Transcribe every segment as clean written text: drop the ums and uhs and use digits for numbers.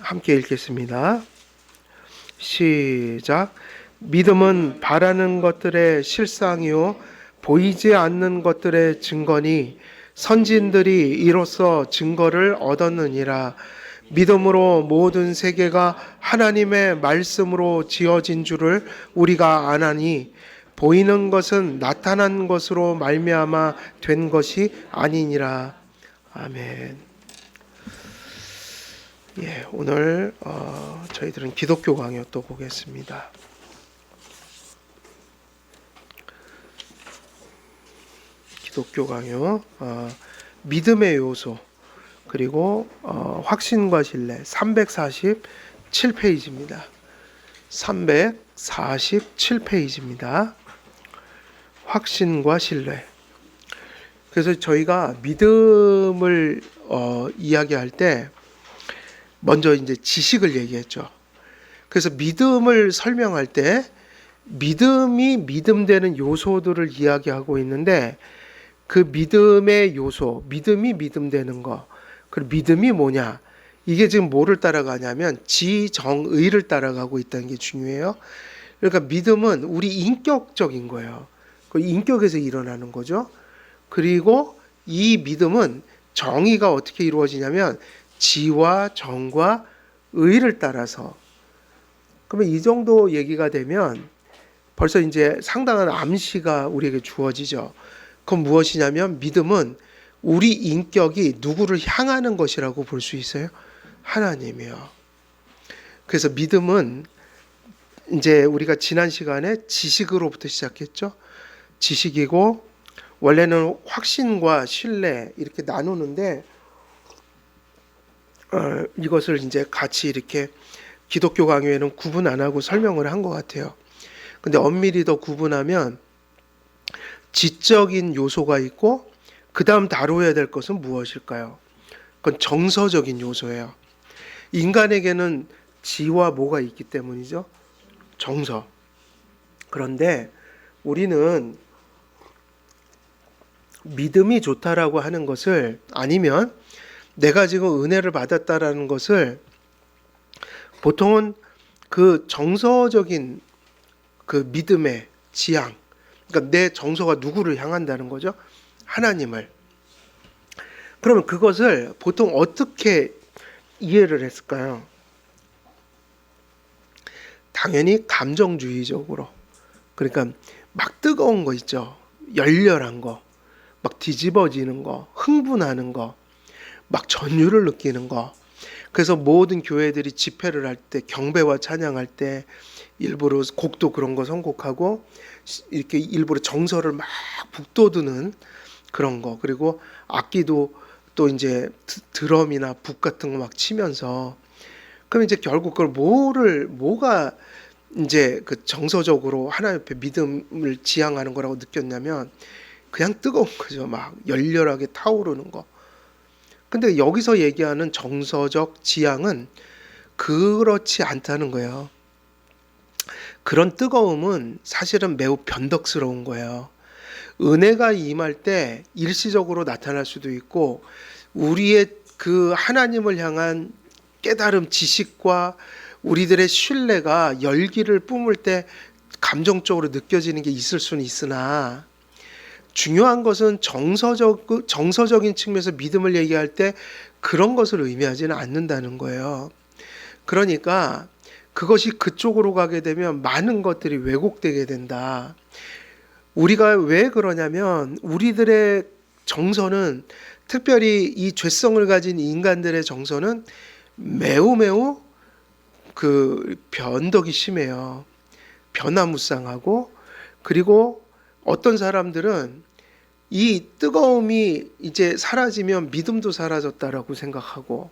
함께 읽겠습니다. 시작. 믿음은 바라는 것들의 실상이요 보이지 않는 것들의 증거니 선진들이 이로써 증거를 얻었느니라. 믿음으로 모든 세계가 하나님의 말씀으로 지어진 줄을 우리가 아나니 보이는 것은 나타난 것으로 말미암아 된 것이 아니니라. 아멘. 오늘 저희들은 기독교 강요 또 보겠습니다. 기독교 강요 믿음의 요소 그리고 확신과 신뢰 347페이지입니다. 347페이지입니다. 확신과 신뢰. 그래서 저희가 믿음을 이야기할 때 먼저 이제 지식을 얘기했죠. 그래서 믿음을 설명할 때 믿음이 믿음되는 요소들을 이야기하고 있는데 그 믿음의 요소, 믿음이 믿음되는 거, 그리고 믿음이 뭐냐? 이게 지금 뭐를 따라가냐면 지정의를 따라가고 있다는 게 중요해요. 그러니까 믿음은 우리 인격적인 거예요. 그 인격에서 일어나는 거죠. 그리고 이 믿음은 정의가 어떻게 이루어지냐면 지와 정과 의를 따라서. 그러면 이 정도 얘기가 되면 벌써 이제 상당한 암시가 우리에게 주어지죠. 그건 무엇이냐면 믿음은 우리 인격이 누구를 향하는 것이라고 볼 수 있어요. 하나님이요. 그래서 믿음은 이제 우리가 지난 시간에 지식으로부터 시작했죠. 지식이고 원래는 확신과 신뢰 이렇게 나누는데 이것을 이제 같이 이렇게 기독교 강요에는 구분 안 하고 설명을 한 것 같아요. 근데 엄밀히 더 구분하면 지적인 요소가 있고 그 다음 다뤄야 될 것은 무엇일까요? 그건 정서적인 요소예요. 인간에게는 지와 뭐가 있기 때문이죠. 정서. 그런데 우리는 믿음이 좋다라고 하는 것을 아니면 내가 지금 은혜를 받았다라는 것을 보통은 그 정서적인 그 믿음의 지향, 그러니까 내 정서가 누구를 향한다는 거죠? 하나님을. 그러면 그것을 보통 어떻게 이해를 했을까요? 당연히 감정주의적으로. 그러니까 막 뜨거운 거 있죠. 열렬한 거, 막 뒤집어지는 거, 흥분하는 거, 막 전율을 느끼는 거. 그래서 모든 교회들이 집회를 할 때, 경배와 찬양할 때 일부러 곡도 그런 거 선곡하고 이렇게 일부러 정서를 막 북돋우는 그런 거. 그리고 악기도 또 이제 드럼이나 북 같은 거 막 치면서 그럼 이제 결국 그걸 뭐가 이제 그 정서적으로 하나님 앞에 믿음을 지향하는 거라고 느꼈냐면 그냥 뜨거운 거죠. 막 열렬하게 타오르는 거. 근데 여기서 얘기하는 정서적 지향은 그렇지 않다는 거예요. 그런 뜨거움은 사실은 매우 변덕스러운 거예요. 은혜가 임할 때 일시적으로 나타날 수도 있고 우리의 그 하나님을 향한 깨달음, 지식과 우리들의 신뢰가 열기를 뿜을 때 감정적으로 느껴지는 게 있을 수는 있으나 중요한 것은 정서적인 측면에서 믿음을 얘기할 때 그런 것을 의미하지는 않는다는 거예요. 그러니까 그것이 그쪽으로 가게 되면 많은 것들이 왜곡되게 된다. 우리가 왜 그러냐면 우리들의 정서는 특별히 이 죄성을 가진 인간들의 정서는 매우 그 변덕이 심해요. 변화무쌍하고 그리고 어떤 사람들은 이 뜨거움이 이제 사라지면 믿음도 사라졌다라고 생각하고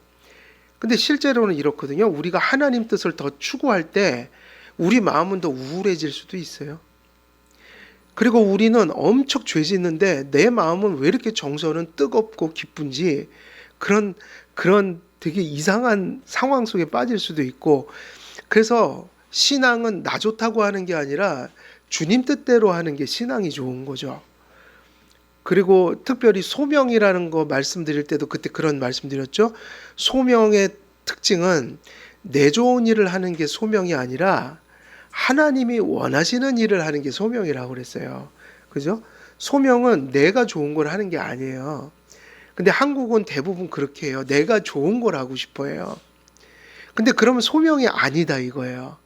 근데 실제로는 이렇거든요. 우리가 하나님 뜻을 더 추구할 때 우리 마음은 더 우울해질 수도 있어요. 그리고 우리는 엄청 죄 짓는데 내 마음은 왜 이렇게 정서는 뜨겁고 기쁜지 그런 되게 이상한 상황 속에 빠질 수도 있고 그래서 신앙은 나 좋다고 하는 게 아니라 주님 뜻대로 하는 게 신앙이 좋은 거죠. 그리고 특별히 소명이라는 거 말씀드릴 때도 그때 그런 말씀드렸죠. 소명의 특징은 내 좋은 일을 하는 게 소명이 아니라 하나님이 원하시는 일을 하는 게 소명이라고 그랬어요. 그죠? 소명은 내가 좋은 걸 하는 게 아니에요. 근데 한국은 대부분 그렇게 해요. 내가 좋은 걸 하고 싶어 해요. 근데 그러면 소명이 아니다 이거예요.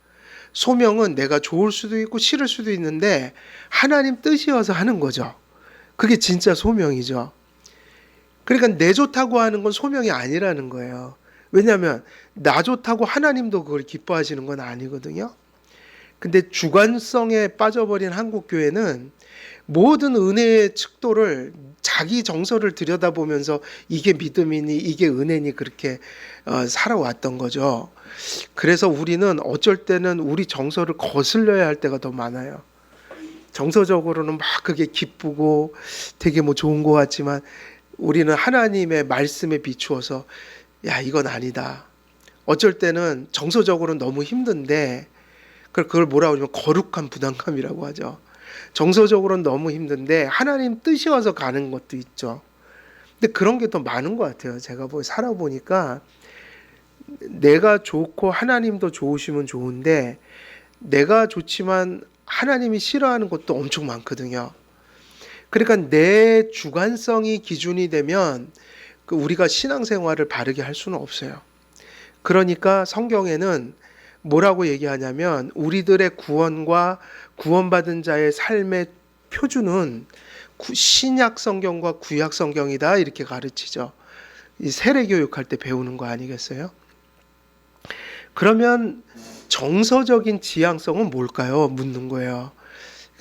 소명은 내가 좋을 수도 있고 싫을 수도 있는데 하나님 뜻이어서 하는 거죠. 그게 진짜 소명이죠. 그러니까 내 좋다고 하는 건 소명이 아니라는 거예요. 왜냐하면 나 좋다고 하나님도 그걸 기뻐하시는 건 아니거든요. 근데 주관성에 빠져버린 한국교회는 모든 은혜의 측도를 자기 정서를 들여다보면서 이게 믿음이니 이게 은혜니 그렇게 살아왔던 거죠. 그래서 우리는 어쩔 때는 우리 정서를 거슬려야 할 때가 더 많아요. 정서적으로는 막 그게 기쁘고 되게 뭐 좋은 것 같지만 우리는 하나님의 말씀에 비추어서 야 이건 아니다. 어쩔 때는 정서적으로는 너무 힘든데 그걸 뭐라고 하냐면 거룩한 부담감이라고 하죠. 정서적으로는 너무 힘든데 하나님 뜻이어서 가는 것도 있죠. 근데 그런 게 더 많은 것 같아요. 제가 살아보니까 내가 좋고 하나님도 좋으시면 좋은데 내가 좋지만 하나님이 싫어하는 것도 엄청 많거든요. 그러니까 내 주관성이 기준이 되면 우리가 신앙생활을 바르게 할 수는 없어요. 그러니까 성경에는 뭐라고 얘기하냐면 우리들의 구원과 구원받은 자의 삶의 표준은 신약 성경과 구약 성경이다 이렇게 가르치죠. 이 세례 교육할 때 배우는 거 아니겠어요? 그러면 정서적인 지향성은 뭘까요? 묻는 거예요.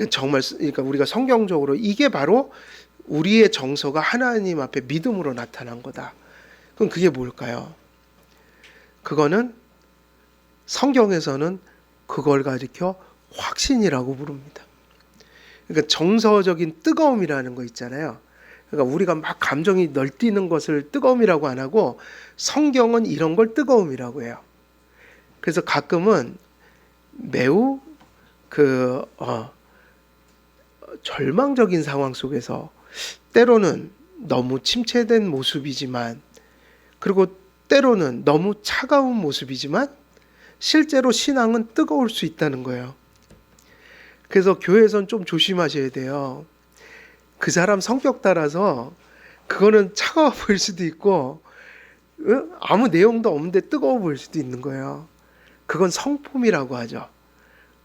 정말 그러니까 우리가 성경적으로 이게 바로 우리의 정서가 하나님 앞에 믿음으로 나타난 거다. 그럼 그게 뭘까요? 그거는 성경에서는 그걸 가리켜 확신이라고 부릅니다. 그러니까 정서적인 뜨거움이라는 거 있잖아요. 그러니까 우리가 막 감정이 널뛰는 것을 뜨거움이라고 안 하고 성경은 이런 걸 뜨거움이라고 해요. 그래서 가끔은 매우 절망적인 상황 속에서 때로는 너무 침체된 모습이지만 그리고 때로는 너무 차가운 모습이지만 실제로 신앙은 뜨거울 수 있다는 거예요. 그래서 교회에선 좀 조심하셔야 돼요. 그 사람 성격 따라서 그거는 차가워 보일 수도 있고 아무 내용도 없는데 뜨거워 보일 수도 있는 거예요. 그건 성품이라고 하죠.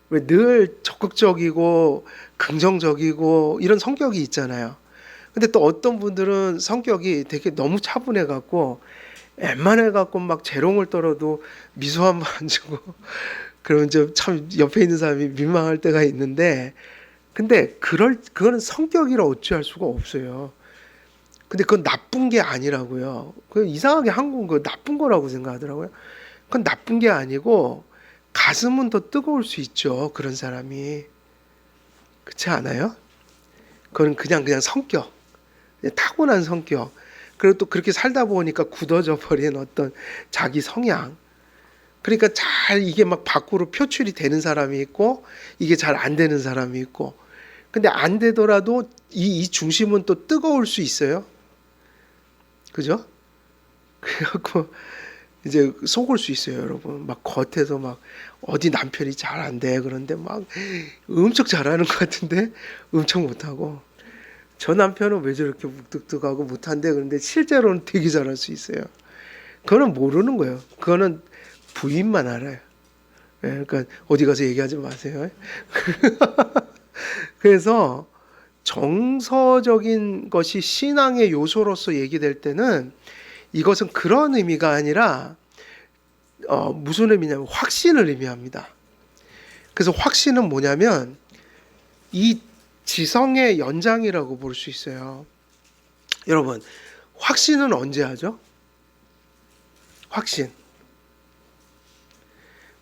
왜 늘 적극적이고 긍정적이고 이런 성격이 있잖아요. 근데 또 어떤 분들은 성격이 되게 너무 차분해 갖고 웬만해 갖고 막 재롱을 떨어도 미소 한 번 안 주고 그러면 참 옆에 있는 사람이 민망할 때가 있는데 근데 그거는 성격이라 어찌할 수가 없어요. 근데 그건 나쁜 게 아니라고요. 그 이상하게 한국은 그 나쁜 거라고 생각하더라고요. 그건 나쁜 게 아니고 가슴은 더 뜨거울 수 있죠. 그런 사람이. 그렇지 않아요? 그건 그냥 성격. 타고난 성격. 그리고 또 그렇게 살다 보니까 굳어져 버린 어떤 자기 성향. 그러니까 잘 이게 막 밖으로 표출이 되는 사람이 있고 이게 잘 안 되는 사람이 있고 근데 안 되더라도 이 중심은 또 뜨거울 수 있어요. 그죠? 그래갖고 이제 속을 수 있어요, 여러분. 막 겉에서 막 어디 남편이 잘 안 돼. 그런데 막 엄청 잘하는 것 같은데 엄청 못하고 저 남편은 왜 저렇게 묵뚝뚝하고 못한대. 그런데 실제로는 되게 잘할 수 있어요. 그거는 모르는 거예요. 그거는 부인만 알아요. 그러니까 어디 가서 얘기하지 마세요. 그래서 정서적인 것이 신앙의 요소로서 얘기될 때는 이것은 그런 의미가 아니라 무슨 의미냐면 확신을 의미합니다. 그래서 확신은 뭐냐면 이 지성의 연장이라고 볼 수 있어요. 여러분 확신은 언제 하죠?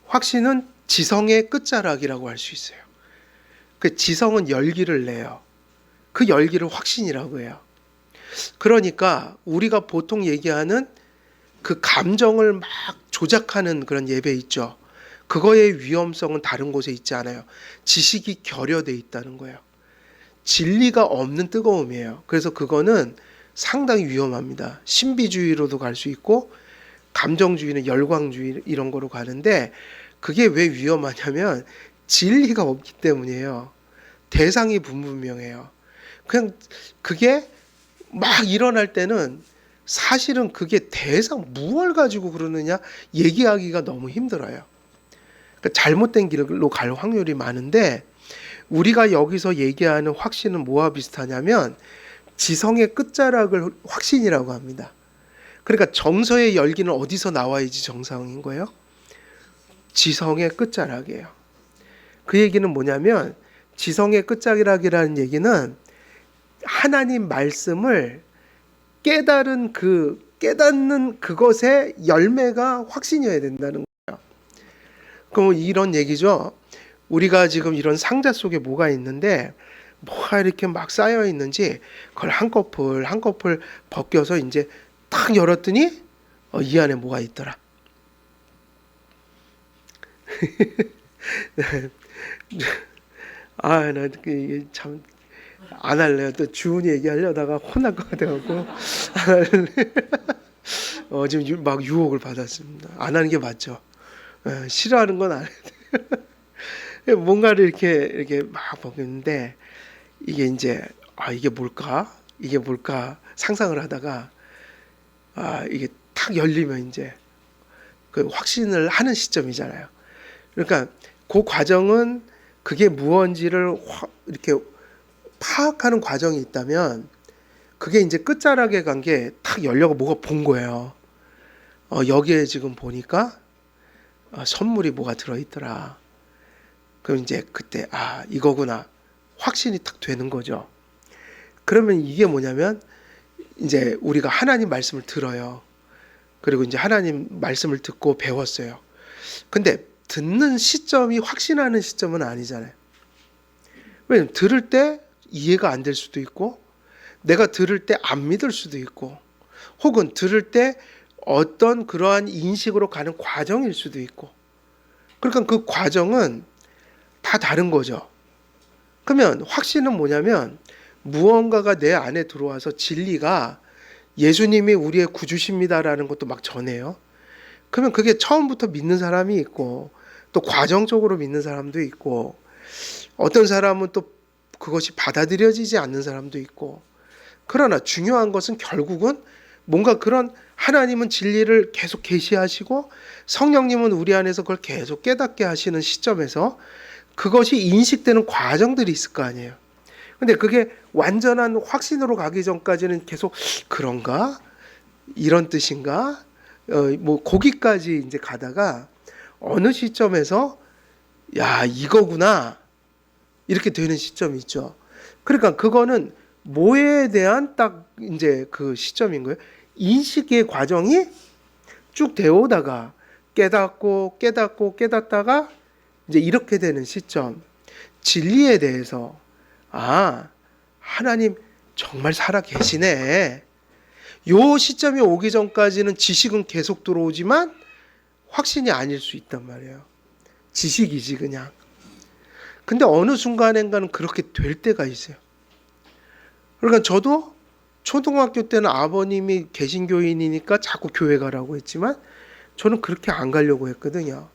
확신은 지성의 끝자락이라고 할 수 있어요. 그 지성은 열기를 내요. 그 열기를 확신이라고 해요. 그러니까 우리가 보통 얘기하는 그 감정을 막 조작하는 그런 예배 있죠. 그거의 위험성은 다른 곳에 있지 않아요. 지식이 결여돼 있다는 거예요. 진리가 없는 뜨거움이에요. 그래서 그거는 상당히 위험합니다. 신비주의로도 갈 수 있고 감정주의는 열광주의 이런 거로 가는데 그게 왜 위험하냐면 진리가 없기 때문이에요. 대상이 분분명해요. 그냥 그게 막 일어날 때는 사실은 그게 대상 무엇을 가지고 그러느냐 얘기하기가 너무 힘들어요. 그러니까 잘못된 길로 갈 확률이 많은데 우리가 여기서 얘기하는 확신은 뭐와 비슷하냐면 지성의 끝자락을 확신이라고 합니다. 그러니까 정서의 열기는 어디서 나와야지 정상인 거예요? 지성의 끝자락이에요. 그 얘기는 뭐냐면 지성의 끝자락이라는 얘기는 하나님 말씀을 깨닫는 그것의 열매가 확신이어야 된다는 거예요. 그럼 이런 얘기죠. 우리가 지금 이런 상자 속에 뭐가 있는데 뭐가 이렇게 막 쌓여 있는지 그걸 한꺼풀 한꺼풀 벗겨서 이제 딱 열었더니 이 안에 뭐가 있더라. 아, 나 참 안 할래요. 또 주은이 얘기하려다가 혼날 것 같아갖고 안 할래. 지금 막 유혹을 받았습니다. 안 하는 게 맞죠. 싫어하는 건 안 해요. 뭔가를 이렇게 막 먹는데 이게 이제 이게 뭘까? 이게 뭘까? 상상을 하다가 이게 탁 열리면 이제 그 확신을 하는 시점이잖아요. 그러니까 그 과정은 그게 무언지를 이렇게 파악하는 과정이 있다면 그게 이제 끝자락에 간 게 탁 열려고 뭐가 본 거예요. 여기에 지금 보니까 선물이 뭐가 들어있더라. 그럼 이제 그때 이거구나 확신이 탁 되는 거죠. 그러면 이게 뭐냐면 이제 우리가 하나님 말씀을 들어요. 그리고 이제 하나님 말씀을 듣고 배웠어요. 근데 듣는 시점이 확신하는 시점은 아니잖아요. 왜냐면 들을 때 이해가 안 될 수도 있고 내가 들을 때 안 믿을 수도 있고 혹은 들을 때 어떤 그러한 인식으로 가는 과정일 수도 있고 그러니까 그 과정은 다 다른 거죠. 그러면 확신은 뭐냐면 무언가가 내 안에 들어와서 진리가 예수님이 우리의 구주십니다라는 것도 막 전해요. 그러면 그게 처음부터 믿는 사람이 있고 또 과정적으로 믿는 사람도 있고 어떤 사람은 또 그것이 받아들여지지 않는 사람도 있고 그러나 중요한 것은 결국은 뭔가 그런 하나님은 진리를 계속 계시하시고 성령님은 우리 안에서 그걸 계속 깨닫게 하시는 시점에서 그것이 인식되는 과정들이 있을 거 아니에요. 근데 그게 완전한 확신으로 가기 전까지는 계속 그런가? 이런 뜻인가? 뭐 거기까지 이제 가다가 어느 시점에서 야 이거구나 이렇게 되는 시점이 있죠. 그러니까 그거는 뭐에 대한 딱 이제 그 시점인 거예요. 인식의 과정이 쭉 되어오다가 깨닫다가 이제 이렇게 되는 시점. 진리에 대해서 하나님 정말 살아 계시네. 요 시점이 오기 전까지는 지식은 계속 들어오지만 확신이 아닐 수 있단 말이에요. 지식이지 그냥. 근데 어느 순간엔가는 그렇게 될 때가 있어요. 그러니까 저도 초등학교 때는 아버님이 개신교인이니까 자꾸 교회 가라고 했지만 저는 그렇게 안 가려고 했거든요.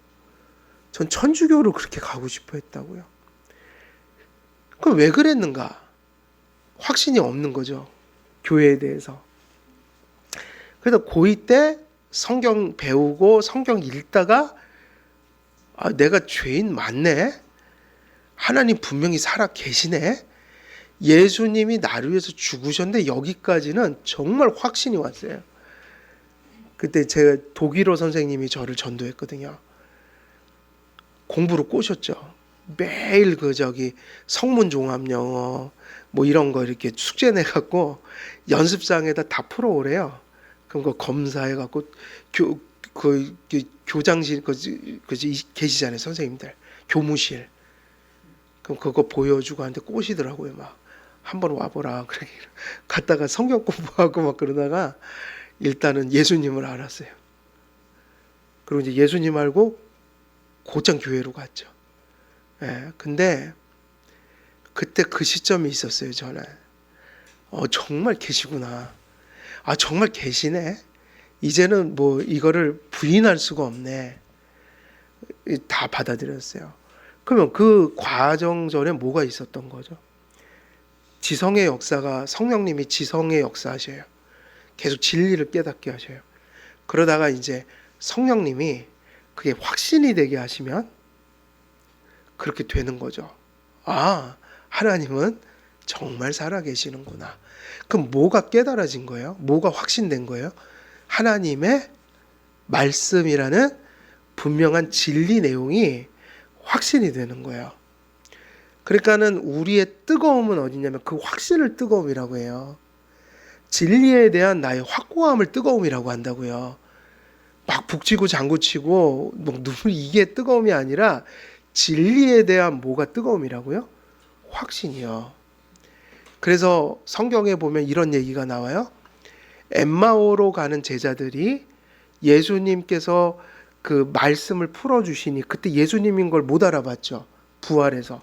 전 천주교로 그렇게 가고 싶어 했다고요. 그럼 왜 그랬는가? 확신이 없는 거죠. 교회에 대해서. 그래서 고2 때 성경 배우고 성경 읽다가 내가 죄인 맞네? 하나님 분명히 살아 계시네? 예수님이 나를 위해서 죽으셨는데 여기까지는 정말 확신이 왔어요. 그때 제가 독일어 선생님이 저를 전도했거든요. 공부로 꼬셨죠. 매일 성문 종합 영어 뭐 이런 거 이렇게 숙제 내갖고 연습장에다 다 풀어오래요. 그럼 그 검사해갖고 교장실 계시잖아요 선생님들 교무실. 그럼 그거 보여주고 한테 꼬시더라고요. 막 한번 와보라. 그래 갔다가 성경 공부하고 막 그러다가 일단은 예수님을 알았어요. 그리고 이제 예수님 알고 곧장 교회로 갔죠. 근데 그때 그 시점이 있었어요. 저는 정말 계시구나. 정말 계시네. 이제는 뭐 이거를 부인할 수가 없네. 다 받아들였어요. 그러면 그 과정 전에 뭐가 있었던 거죠? 지성의 역사가, 성령님이 지성의 역사하셔요. 계속 진리를 깨닫게 하셔요. 그러다가 이제 성령님이 그게 확신이 되게 하시면 그렇게 되는 거죠. 아, 하나님은 정말 살아계시는구나. 그럼 뭐가 깨달아진 거예요? 뭐가 확신된 거예요? 하나님의 말씀이라는 분명한 진리 내용이 확신이 되는 거예요. 그러니까는 우리의 뜨거움은 어디냐면 그 확신을 뜨거움이라고 해요. 진리에 대한 나의 확고함을 뜨거움이라고 한다고요. 막 북치고 장구치고 뭐 이게 뜨거움이 아니라 진리에 대한 뭐가 뜨거움이라고요? 확신이요. 그래서 성경에 보면 이런 얘기가 나와요. 엠마오로 가는 제자들이 예수님께서 그 말씀을 풀어주시니 그때 예수님인 걸 못 알아봤죠. 부활해서.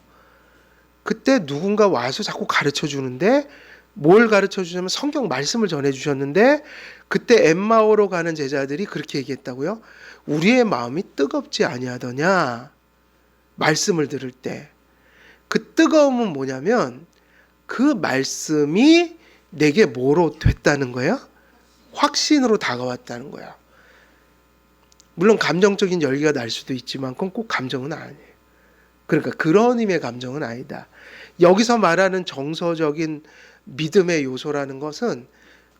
그때 누군가 와서 자꾸 가르쳐 주는데 뭘 가르쳐 주냐면 성경 말씀을 전해 주셨는데 그때 엠마오로 가는 제자들이 그렇게 얘기했다고요. 우리의 마음이 뜨겁지 아니하더냐. 말씀을 들을 때. 그 뜨거움은 뭐냐면 그 말씀이 내게 뭐로 됐다는 거예요? 확신으로 다가왔다는 거야. 물론 감정적인 열기가 날 수도 있지만 그건 꼭 감정은 아니에요. 그러니까 그런 의미의 감정은 아니다. 여기서 말하는 정서적인 믿음의 요소라는 것은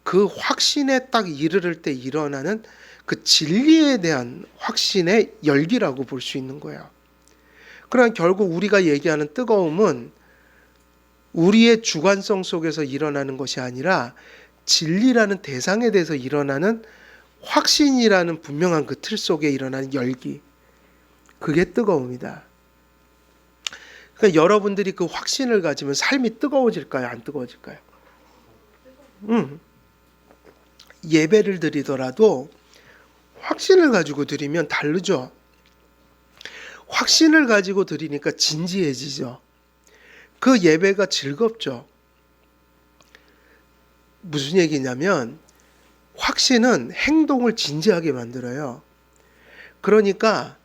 그 확신에 딱 이르를 때 일어나는 그 진리에 대한 확신의 열기라고 볼 수 있는 거예요. 그러나 결국 우리가 얘기하는 뜨거움은 우리의 주관성 속에서 일어나는 것이 아니라 진리라는 대상에 대해서 일어나는 확신이라는 분명한 그 틀 속에 일어나는 열기. 그게 뜨거움이다. 그러니까 여러분들이 그 확신을 가지면 삶이 뜨거워질까요? 안 뜨거워질까요? 예배를 드리더라도 확신을 가지고 드리면 다르죠. 확신을 가지고 드리니까 진지해지죠. 그 예배가 즐겁죠. 무슨 얘기냐면 확신은 행동을 진지하게 만들어요. 그러니까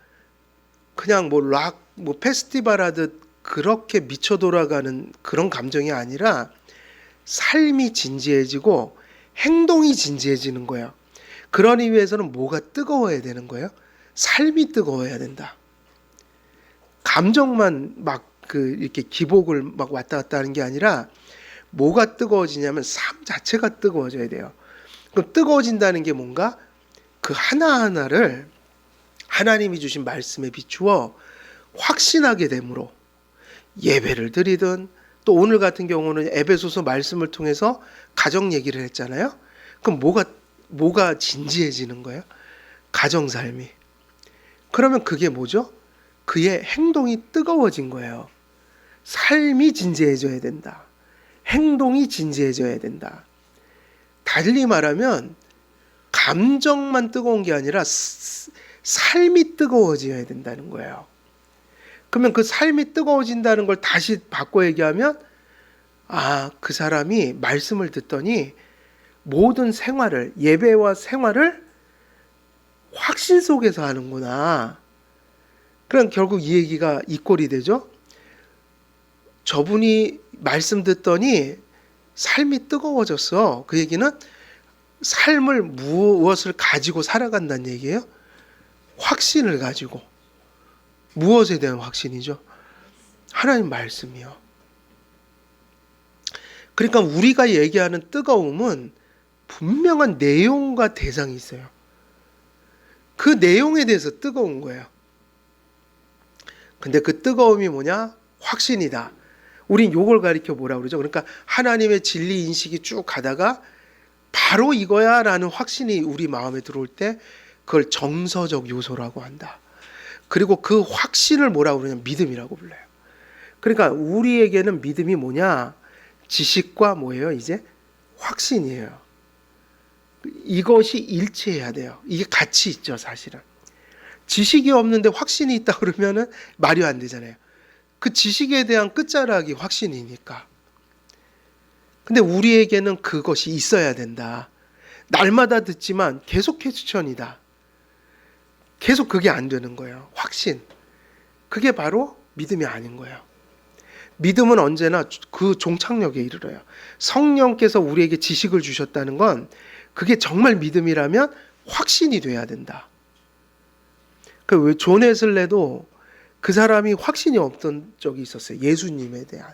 그냥 뭐 락, 뭐 페스티벌 하듯 그렇게 미쳐 돌아가는 그런 감정이 아니라 삶이 진지해지고 행동이 진지해지는 거예요. 그러기 위해서는 뭐가 뜨거워야 되는 거예요? 삶이 뜨거워야 된다. 감정만 막 이렇게 기복을 막 왔다 갔다 하는 게 아니라 뭐가 뜨거워지냐면 삶 자체가 뜨거워져야 돼요. 그럼 뜨거워진다는 게 뭔가 그 하나하나를 하나님이 주신 말씀에 비추어 확신하게 되므로 예배를 드리든 또 오늘 같은 경우는 에베소서 말씀을 통해서 가정 얘기를 했잖아요. 그럼 뭐가 진지해지는 거예요? 가정 삶이. 그러면 그게 뭐죠? 그의 행동이 뜨거워진 거예요. 삶이 진지해져야 된다. 행동이 진지해져야 된다. 달리 말하면 감정만 뜨거운 게 아니라 삶이 뜨거워져야 된다는 거예요. 그러면 그 삶이 뜨거워진다는 걸 다시 바꿔 얘기하면 그 사람이 말씀을 듣더니 모든 생활을, 예배와 생활을 확신 속에서 하는구나. 그럼 결국 이 얘기가 이 꼴이 되죠. 저분이 말씀 듣더니 삶이 뜨거워졌어. 그 얘기는 삶을 무엇을 가지고 살아간다는 얘기예요? 확신을 가지고. 무엇에 대한 확신이죠? 하나님 말씀이요. 그러니까 우리가 얘기하는 뜨거움은 분명한 내용과 대상이 있어요. 그 내용에 대해서 뜨거운 거예요. 근데 그 뜨거움이 뭐냐? 확신이다. 우린 요걸 가리켜 뭐라 그러죠? 그러니까 하나님의 진리 인식이 쭉 가다가 바로 이거야 라는 확신이 우리 마음에 들어올 때 그걸 정서적 요소라고 한다. 그리고 그 확신을 뭐라고 그러냐면 믿음이라고 불러요. 그러니까 우리에게는 믿음이 뭐냐? 지식과 뭐예요? 이제 확신이에요. 이것이 일치해야 돼요. 이게 같이 있죠, 사실은. 지식이 없는데 확신이 있다 그러면은 말이 안 되잖아요. 그 지식에 대한 끝자락이 확신이니까. 근데 우리에게는 그것이 있어야 된다. 날마다 듣지만 계속 퀘스천이다. 계속 그게 안 되는 거예요. 확신. 그게 바로 믿음이 아닌 거예요. 믿음은 언제나 그 종착역에 이르러요. 성령께서 우리에게 지식을 주셨다는 건 그게 정말 믿음이라면 확신이 돼야 된다. 왜 존 웨슬레도 그 사람이 확신이 없던 적이 있었어요. 예수님에 대한.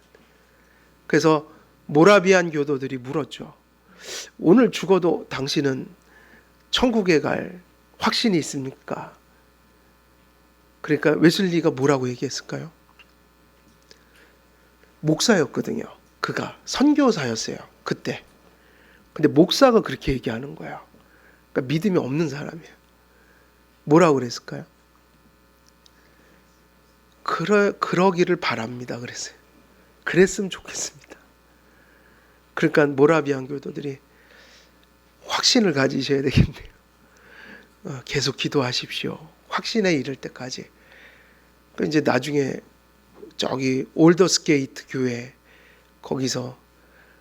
그래서 모라비안 교도들이 물었죠. 오늘 죽어도 당신은 천국에 갈 확신이 있습니까? 그러니까 웨슬리가 뭐라고 얘기했을까요? 목사였거든요. 그가 선교사였어요. 그때. 근데 목사가 그렇게 얘기하는 거예요. 그러니까 믿음이 없는 사람이에요. 뭐라고 그랬을까요? 그러기를 바랍니다. 그랬어요. 그랬으면 좋겠습니다. 그러니까 모라비안 교도들이 확신을 가지셔야 되겠네요. 계속 기도하십시오. 확신에 이를 때까지. 이제 나중에 저기 올더스게이트 교회 거기서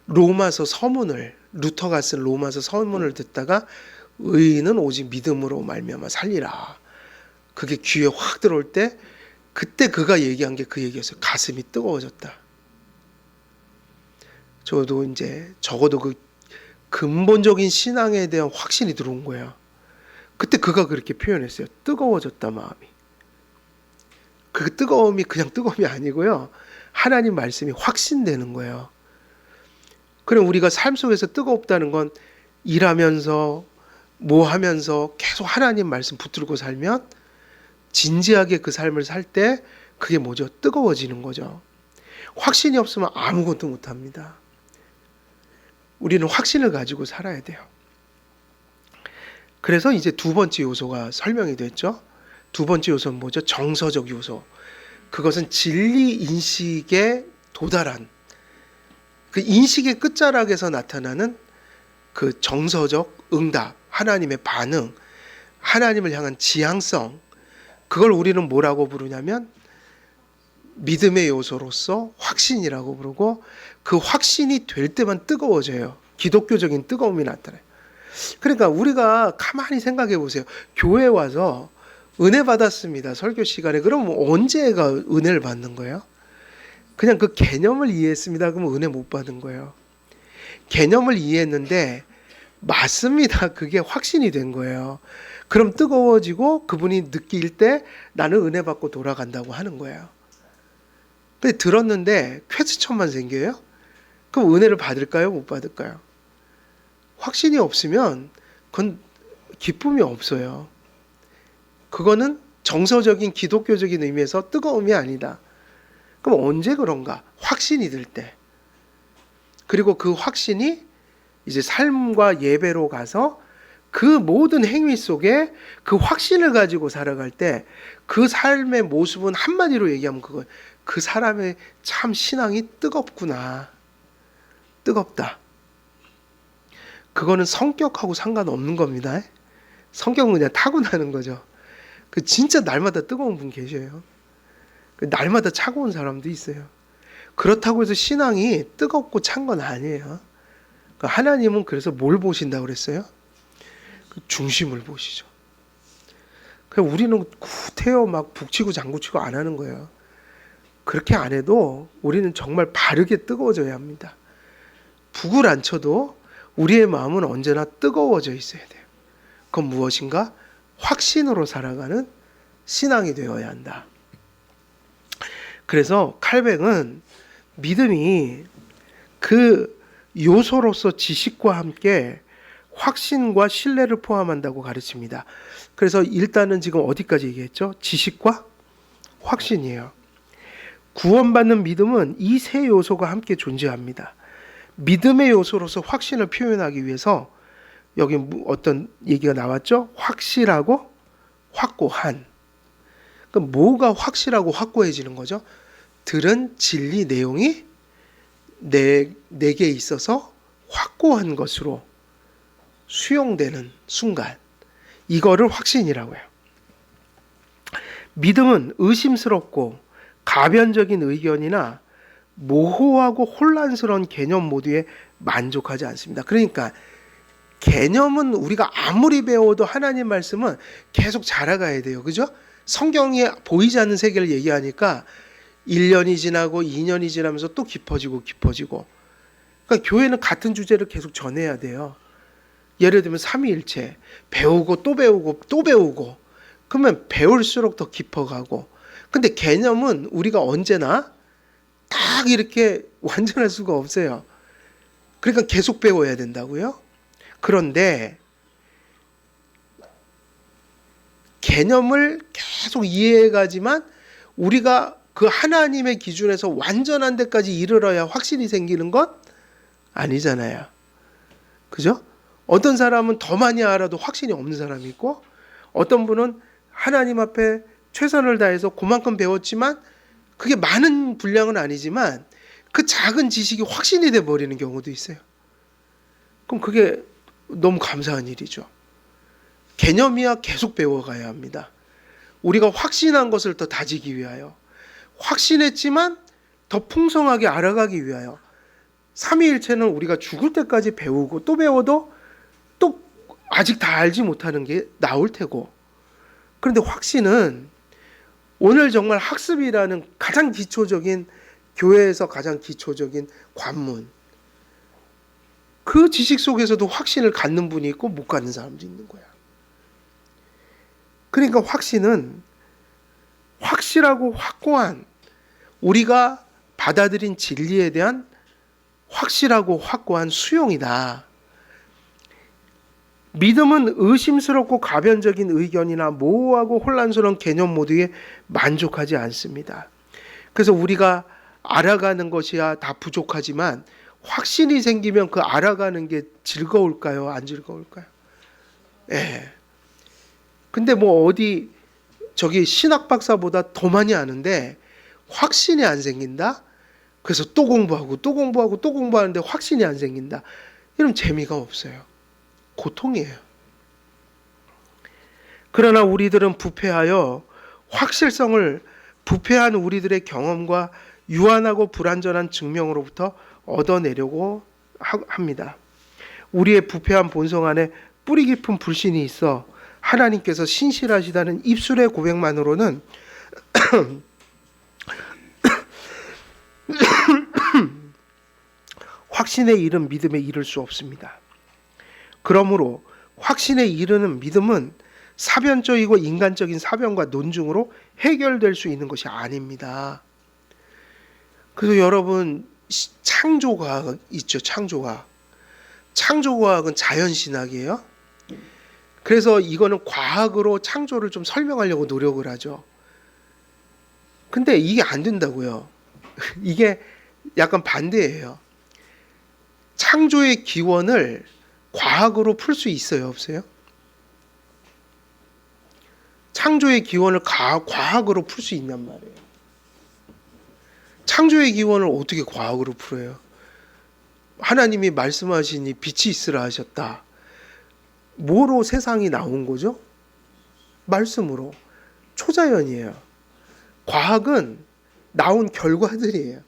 로마서 서문을 루터가 쓴 로마서 서문을 듣다가 의인은 오직 믿음으로 말미암아 살리라. 그게 귀에 확 들어올 때 그때 그가 얘기한 게 그 얘기였어요. 가슴이 뜨거워졌다. 저도 이제 적어도 그 근본적인 신앙에 대한 확신이 들어온 거예요. 그때 그가 그렇게 표현했어요. 뜨거워졌다 마음이. 그 뜨거움이 그냥 뜨거움이 아니고요. 하나님 말씀이 확신되는 거예요. 그럼 우리가 삶 속에서 뜨겁다는 건 일하면서 뭐 하면서 계속 하나님 말씀 붙들고 살면 진지하게 그 삶을 살 때 그게 뭐죠? 뜨거워지는 거죠. 확신이 없으면 아무것도 못합니다. 우리는 확신을 가지고 살아야 돼요. 그래서 이제 두 번째 요소가 설명이 됐죠. 두 번째 요소는 뭐죠? 정서적 요소. 그것은 진리 인식에 도달한 그 인식의 끝자락에서 나타나는 그 정서적 응답, 하나님의 반응, 하나님을 향한 지향성, 그걸 우리는 뭐라고 부르냐면 믿음의 요소로서 확신이라고 부르고, 그 확신이 될 때만 뜨거워져요. 기독교적인 뜨거움이 나타나요. 그러니까 우리가 가만히 생각해 보세요. 교회 와서 은혜 받았습니다. 설교 시간에. 그럼 언제가 은혜를 받는 거예요? 그냥 그 개념을 이해했습니다. 그러면 은혜 못 받은 거예요. 개념을 이해했는데 맞습니다. 그게 확신이 된 거예요. 그럼 뜨거워지고 그분이 느낄 때 나는 은혜 받고 돌아간다고 하는 거예요. 근데 들었는데 퀘스천만 생겨요? 그럼 은혜를 받을까요? 못 받을까요? 확신이 없으면 그건 기쁨이 없어요. 그거는 정서적인 기독교적인 의미에서 뜨거움이 아니다. 그럼 언제 그런가? 확신이 들 때. 그리고 그 확신이 이제 삶과 예배로 가서 그 모든 행위 속에 그 확신을 가지고 살아갈 때 그 삶의 모습은 한마디로 얘기하면 그거, 그 사람의 참 신앙이 뜨겁구나. 뜨겁다. 그거는 성격하고 상관없는 겁니다. 성격은 그냥 타고나는 거죠. 그 진짜 날마다 뜨거운 분 계셔요. 날마다 차가운 사람도 있어요. 그렇다고 해서 신앙이 뜨겁고 찬 건 아니에요. 하나님은 그래서 뭘 보신다고 그랬어요? 그 중심을 보시죠. 우리는 구태여 막 북치고 장구치고 안 하는 거예요. 그렇게 안 해도 우리는 정말 바르게 뜨거워져야 합니다. 북을 안 쳐도 우리의 마음은 언제나 뜨거워져 있어야 돼요. 그건 무엇인가? 확신으로 살아가는 신앙이 되어야 한다. 그래서 칼뱅은 믿음이 그 요소로서 지식과 함께 확신과 신뢰를 포함한다고 가르칩니다. 그래서 일단은 지금 어디까지 얘기했죠? 지식과 확신이에요. 구원받는 믿음은 이 세 요소가 함께 존재합니다. 믿음의 요소로서 확신을 표현하기 위해서 여기 어떤 얘기가 나왔죠? 확실하고 확고한. 그럼 뭐가 확실하고 확고해지는 거죠? 들은 진리 내용이 내게 있어서 확고한 것으로 수용되는 순간, 이거를 확신이라고 해요. 믿음은 의심스럽고 가변적인 의견이나 모호하고 혼란스러운 개념 모두에 만족하지 않습니다. 그러니까 개념은 우리가 아무리 배워도 하나님 말씀은 계속 자라가야 돼요. 그죠? 성경에 보이지 않는 세계를 얘기하니까 1년이 지나고 2년이 지나면서 또 깊어지고 깊어지고. 그러니까 교회는 같은 주제를 계속 전해야 돼요. 예를 들면 삼위일체 배우고 또 배우고 또 배우고, 그러면 배울수록 더 깊어가고. 근데 개념은 우리가 언제나 딱 이렇게 완전할 수가 없어요. 그러니까 계속 배워야 된다고요. 그런데 개념을 계속 이해해가지만 우리가 그 하나님의 기준에서 완전한 데까지 이르러야 확신이 생기는 것 아니잖아요. 그죠? 어떤 사람은 더 많이 알아도 확신이 없는 사람이 있고, 어떤 분은 하나님 앞에 최선을 다해서 그만큼 배웠지만 그게 많은 분량은 아니지만 그 작은 지식이 확신이 돼 버리는 경우도 있어요. 그럼 그게 너무 감사한 일이죠. 개념이야 계속 배워가야 합니다. 우리가 확신한 것을 더 다지기 위하여, 확신했지만 더 풍성하게 알아가기 위하여. 삼위일체는 우리가 죽을 때까지 배우고 또 배워도 또 아직 다 알지 못하는 게 나올 테고, 그런데 확신은 오늘 정말 학습이라는 가장 기초적인, 교회에서 가장 기초적인 관문, 그 지식 속에서도 확신을 갖는 분이 있고 못 갖는 사람도 있는 거야. 그러니까 확신은 확실하고 확고한, 우리가 받아들인 진리에 대한 확실하고 확고한 수용이다. 믿음은 의심스럽고 가변적인 의견이나 모호하고 혼란스러운 개념 모두에 만족하지 않습니다. 그래서 우리가 알아가는 것이야 다 부족하지만 확신이 생기면 그 알아가는 게 즐거울까요? 안 즐거울까요? 예. 근데 뭐 어디 저기 신학 박사보다 더 많이 아는데 확신이 안 생긴다? 그래서 또 공부하고 또 공부하고 또 공부하는데 확신이 안 생긴다. 이러면 재미가 없어요. 고통이에요. 그러나 우리들은 부패하여 확실성을 부패한 우리들의 경험과 유한하고 불완전한 증명으로부터 얻어내려고 합니다. 우리의 부패한 본성 안에 뿌리 깊은 불신이 있어 하나님께서 신실하시다는 입술의 고백만으로는 확신에 이른 믿음에 이를 수 없습니다. 그러므로 확신에 이르는 믿음은 사변적이고 인간적인 사변과 논증으로 해결될 수 있는 것이 아닙니다. 그래서 여러분, 창조과학 있죠. 창조과학. 창조과학은 자연신학이에요. 그래서 이거는 과학으로 창조를 좀 설명하려고 노력을 하죠. 근데 이게 안 된다고요. 이게 약간 반대예요. 창조의 기원을 과학으로 풀 수 있어요, 없어요? 창조의 기원을 과학으로 풀 수 있냔 말이에요. 창조의 기원을 어떻게 과학으로 풀어요? 하나님이 말씀하시니 빛이 있으라 하셨다. 뭐로 세상이 나온 거죠? 말씀으로. 초자연이에요. 과학은 나온 결과들이에요.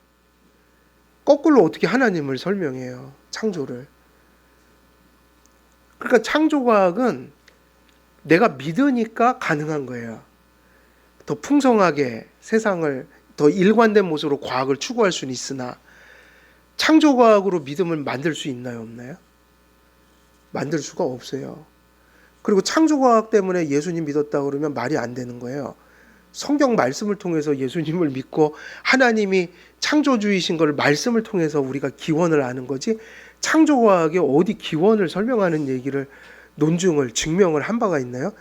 거꾸로 어떻게 하나님을 설명해요? 창조를. 그러니까 창조과학은 내가 믿으니까 가능한 거예요. 더 풍성하게 세상을 더 일관된 모습으로 과학을 추구할 수는 있으나 창조과학으로 믿음을 만들 수 있나요? 없나요? 만들 수가 없어요. 그리고 창조과학 때문에 예수님 믿었다 그러면 말이 안 되는 거예요. 성경 말씀을 통해서 예수님을 믿고 하나님이 창조주이신 걸 말씀을 통해서 우리가 기원을 아는 거지, 창조과학에 어디 기원을 설명하는 얘기를, 논증을, 증명을 한 바가 있나요?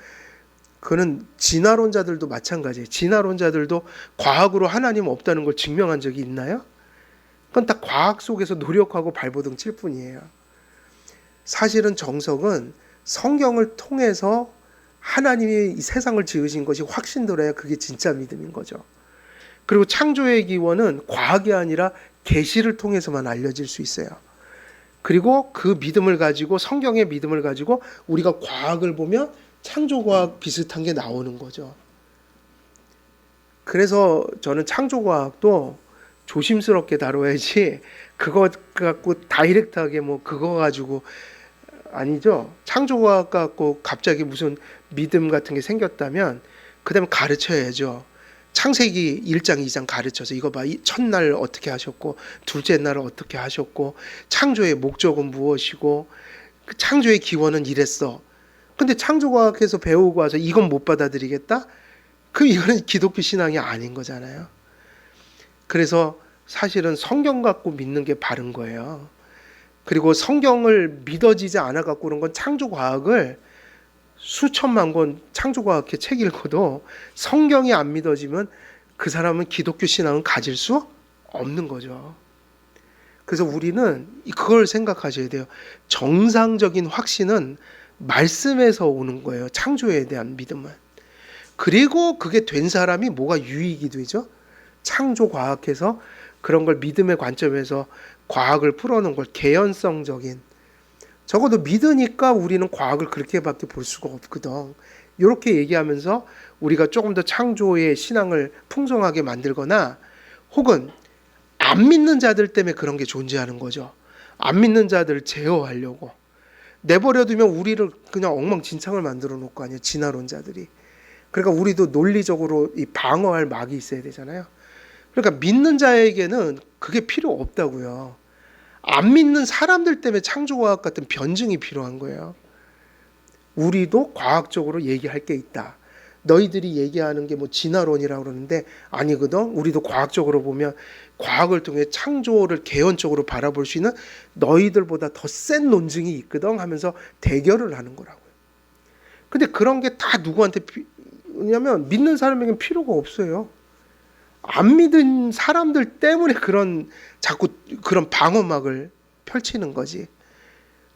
그는 진화론자들도 마찬가지예요. 진화론자들도 과학으로 하나님 없다는 걸 증명한 적이 있나요? 그건 다 과학 속에서 노력하고 발버둥 칠 뿐이에요. 사실은 정석은 성경을 통해서 하나님이 이 세상을 지으신 것이 확신들어야 그게 진짜 믿음인 거죠. 그리고 창조의 기원은 과학이 아니라 계시를 통해서만 알려질 수 있어요. 그리고 그 믿음을 가지고, 성경의 믿음을 가지고 우리가 과학을 보면 창조과학 비슷한 게 나오는 거죠. 그래서 저는 창조과학도 조심스럽게 다뤄야지, 그거 갖고 다이렉트하게 뭐 그거 가지고 아니죠. 창조과학 갖고 갑자기 무슨 믿음 같은 게 생겼다면 그다음에 가르쳐야죠. 창세기 1장 2장 가르쳐서 이거 봐, 첫날 어떻게 하셨고 둘째 날을 어떻게 하셨고 창조의 목적은 무엇이고 그 창조의 기원은 이랬어. 근데 창조과학에서 배우고 와서 이건 못 받아들이겠다? 이거는 기독교 신앙이 아닌 거잖아요. 그래서 사실은 성경 갖고 믿는 게 바른 거예요. 그리고 성경을 믿어지지 않아 갖고 그런 건 창조과학을 수천만 권 창조과학의 책 읽어도 성경이 안 믿어지면 그 사람은 기독교 신앙은 가질 수 없는 거죠. 그래서 우리는 그걸 생각하셔야 돼요. 정상적인 확신은 말씀에서 오는 거예요. 창조에 대한 믿음은. 그리고 그게 된 사람이 뭐가 유익이 되죠? 창조과학에서 그런 걸 믿음의 관점에서 과학을 풀어놓은 걸 개연성적인, 적어도 믿으니까 우리는 과학을 그렇게밖에 볼 수가 없거든. 이렇게 얘기하면서 우리가 조금 더 창조의 신앙을 풍성하게 만들거나 혹은 안 믿는 자들 때문에 그런 게 존재하는 거죠. 안 믿는 자들을 제어하려고. 내버려두면 우리를 그냥 엉망진창을 만들어 놓을 거 아니에요. 진화론자들이. 그러니까 우리도 논리적으로 이 방어할 막이 있어야 되잖아요. 그러니까 믿는 자에게는 그게 필요 없다고요. 안 믿는 사람들 때문에 창조과학 같은 변증이 필요한 거예요. 우리도 과학적으로 얘기할 게 있다. 너희들이 얘기하는 게 뭐 진화론이라고 그러는데 아니거든. 우리도 과학적으로 보면 과학을 통해 창조를 개연적으로 바라볼 수 있는 너희들보다 더 센 논증이 있거든 하면서 대결을 하는 거라고요. 근데 그런 게 다 누구한테 왜냐면 믿는 사람에게는 필요가 없어요. 안 믿은 사람들 때문에 자꾸 그런 방어막을 펼치는 거지.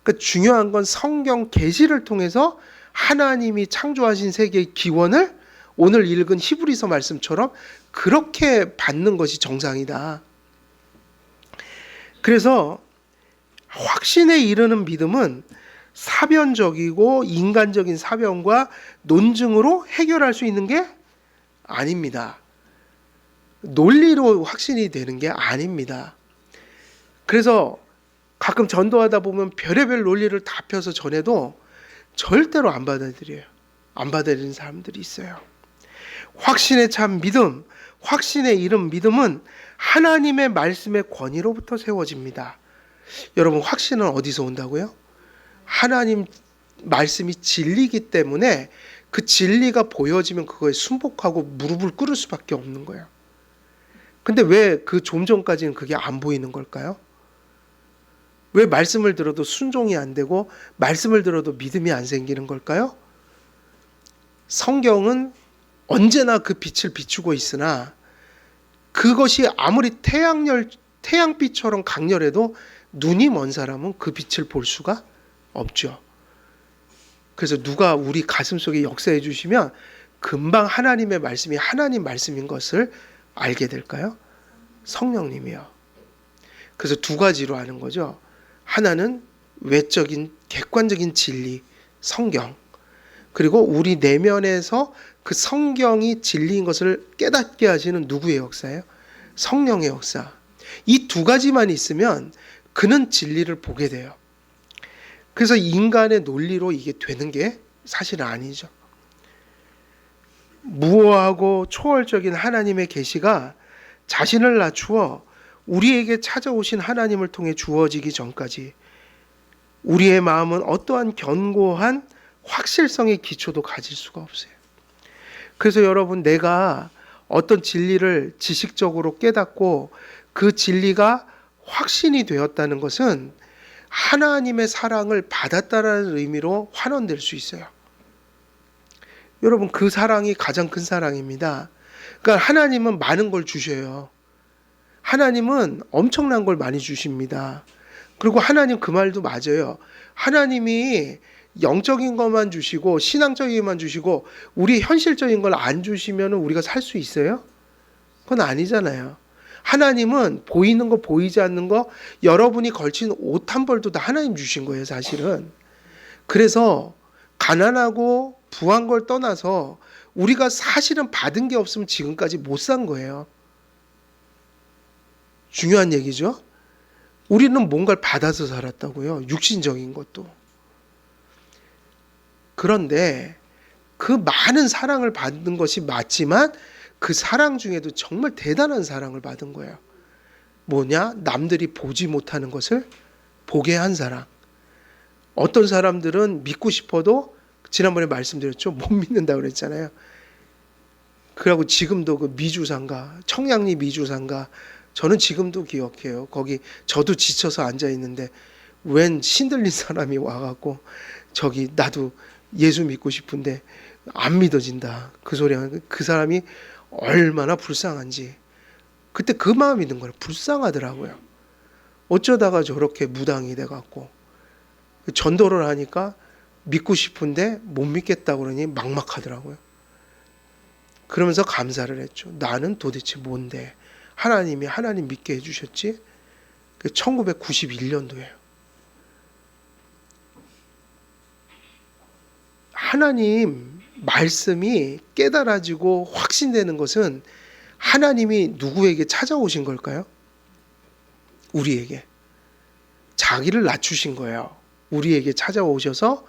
그러니까 중요한 건 성경 계시를 통해서 하나님이 창조하신 세계의 기원을 오늘 읽은 히브리서 말씀처럼 그렇게 받는 것이 정상이다. 그래서 확신에 이르는 믿음은 사변적이고 인간적인 사변과 논증으로 해결할 수 있는 게 아닙니다. 논리로 확신이 되는 게 아닙니다. 그래서 가끔 전도하다 보면 별의별 논리를 다 펴서 전해도 절대로 안 받아들여요. 안 받아들이는 사람들이 있어요. 확신에 찬 믿음, 확신에 이른 믿음은 하나님의 말씀의 권위로부터 세워집니다. 여러분, 확신은 어디서 온다고요? 하나님 말씀이 진리이기 때문에 그 진리가 보여지면 그거에 순복하고 무릎을 꿇을 수밖에 없는 거예요. 근데 왜 그 좀 전까지는 그게 안 보이는 걸까요? 왜 말씀을 들어도 순종이 안 되고 말씀을 들어도 믿음이 안 생기는 걸까요? 성경은 언제나 그 빛을 비추고 있으나 그것이 아무리 태양빛처럼 강렬해도 눈이 먼 사람은 그 빛을 볼 수가 없죠. 그래서 누가 우리 가슴속에 역사해 주시면 금방 하나님의 말씀이 하나님 말씀인 것을 알게 될까요? 성령님이요. 그래서 두 가지로 하는 거죠. 하나는 외적인 객관적인 진리, 성경. 그리고 우리 내면에서 그 성경이 진리인 것을 깨닫게 하시는 누구의 역사예요? 성령의 역사. 이 두 가지만 있으면 그는 진리를 보게 돼요. 그래서 인간의 논리로 이게 되는 게 사실은 아니죠. 무오하고 초월적인 하나님의 계시가 자신을 낮추어 우리에게 찾아오신 하나님을 통해 주어지기 전까지 우리의 마음은 어떠한 견고한 확실성의 기초도 가질 수가 없어요. 그래서 여러분, 내가 어떤 진리를 지식적으로 깨닫고 그 진리가 확신이 되었다는 것은 하나님의 사랑을 받았다는 의미로 환원될 수 있어요. 여러분, 그 사랑이 가장 큰 사랑입니다. 그러니까 하나님은 많은 걸 주셔요. 하나님은 엄청난 걸 많이 주십니다. 그리고 하나님 그 말도 맞아요. 하나님이 영적인 것만 주시고 신앙적인 것만 주시고 우리 현실적인 걸 안 주시면 우리가 살 수 있어요? 그건 아니잖아요. 하나님은 보이는 거 보이지 않는 거 여러분이 걸친 옷 한 벌도 다 하나님 주신 거예요, 사실은. 그래서 가난하고 부한 걸 떠나서 우리가 사실은 받은 게 없으면 지금까지 못 산 거예요. 중요한 얘기죠. 우리는 뭔가를 받아서 살았다고요. 육신적인 것도. 그런데 그 많은 사랑을 받는 것이 맞지만 그 사랑 중에도 정말 대단한 사랑을 받은 거예요. 뭐냐? 남들이 보지 못하는 것을 보게 한 사랑. 어떤 사람들은 믿고 싶어도 지난번에 말씀드렸죠. 못 믿는다고 그랬잖아요. 그리고 지금도 그 미주상가, 청량리 미주상가, 저는 지금도 기억해요. 거기 저도 지쳐서 앉아 있는데 웬 신들린 사람이 와갖고 저기 나도 예수 믿고 싶은데 안 믿어진다. 그 소리가 그 사람이 얼마나 불쌍한지 그때 그 마음이 든 거예요. 불쌍하더라고요. 어쩌다가 저렇게 무당이 돼갖고 전도를 하니까 믿고 싶은데 못 믿겠다고 그러니 막막하더라고요. 그러면서 감사를 했죠. 나는 도대체 뭔데 하나님이 하나님 믿게 해주셨지? 1991년도예요. 하나님 말씀이 깨달아지고 확신되는 것은 하나님이 누구에게 찾아오신 걸까요? 우리에게. 자기를 낮추신 거예요. 우리에게 찾아오셔서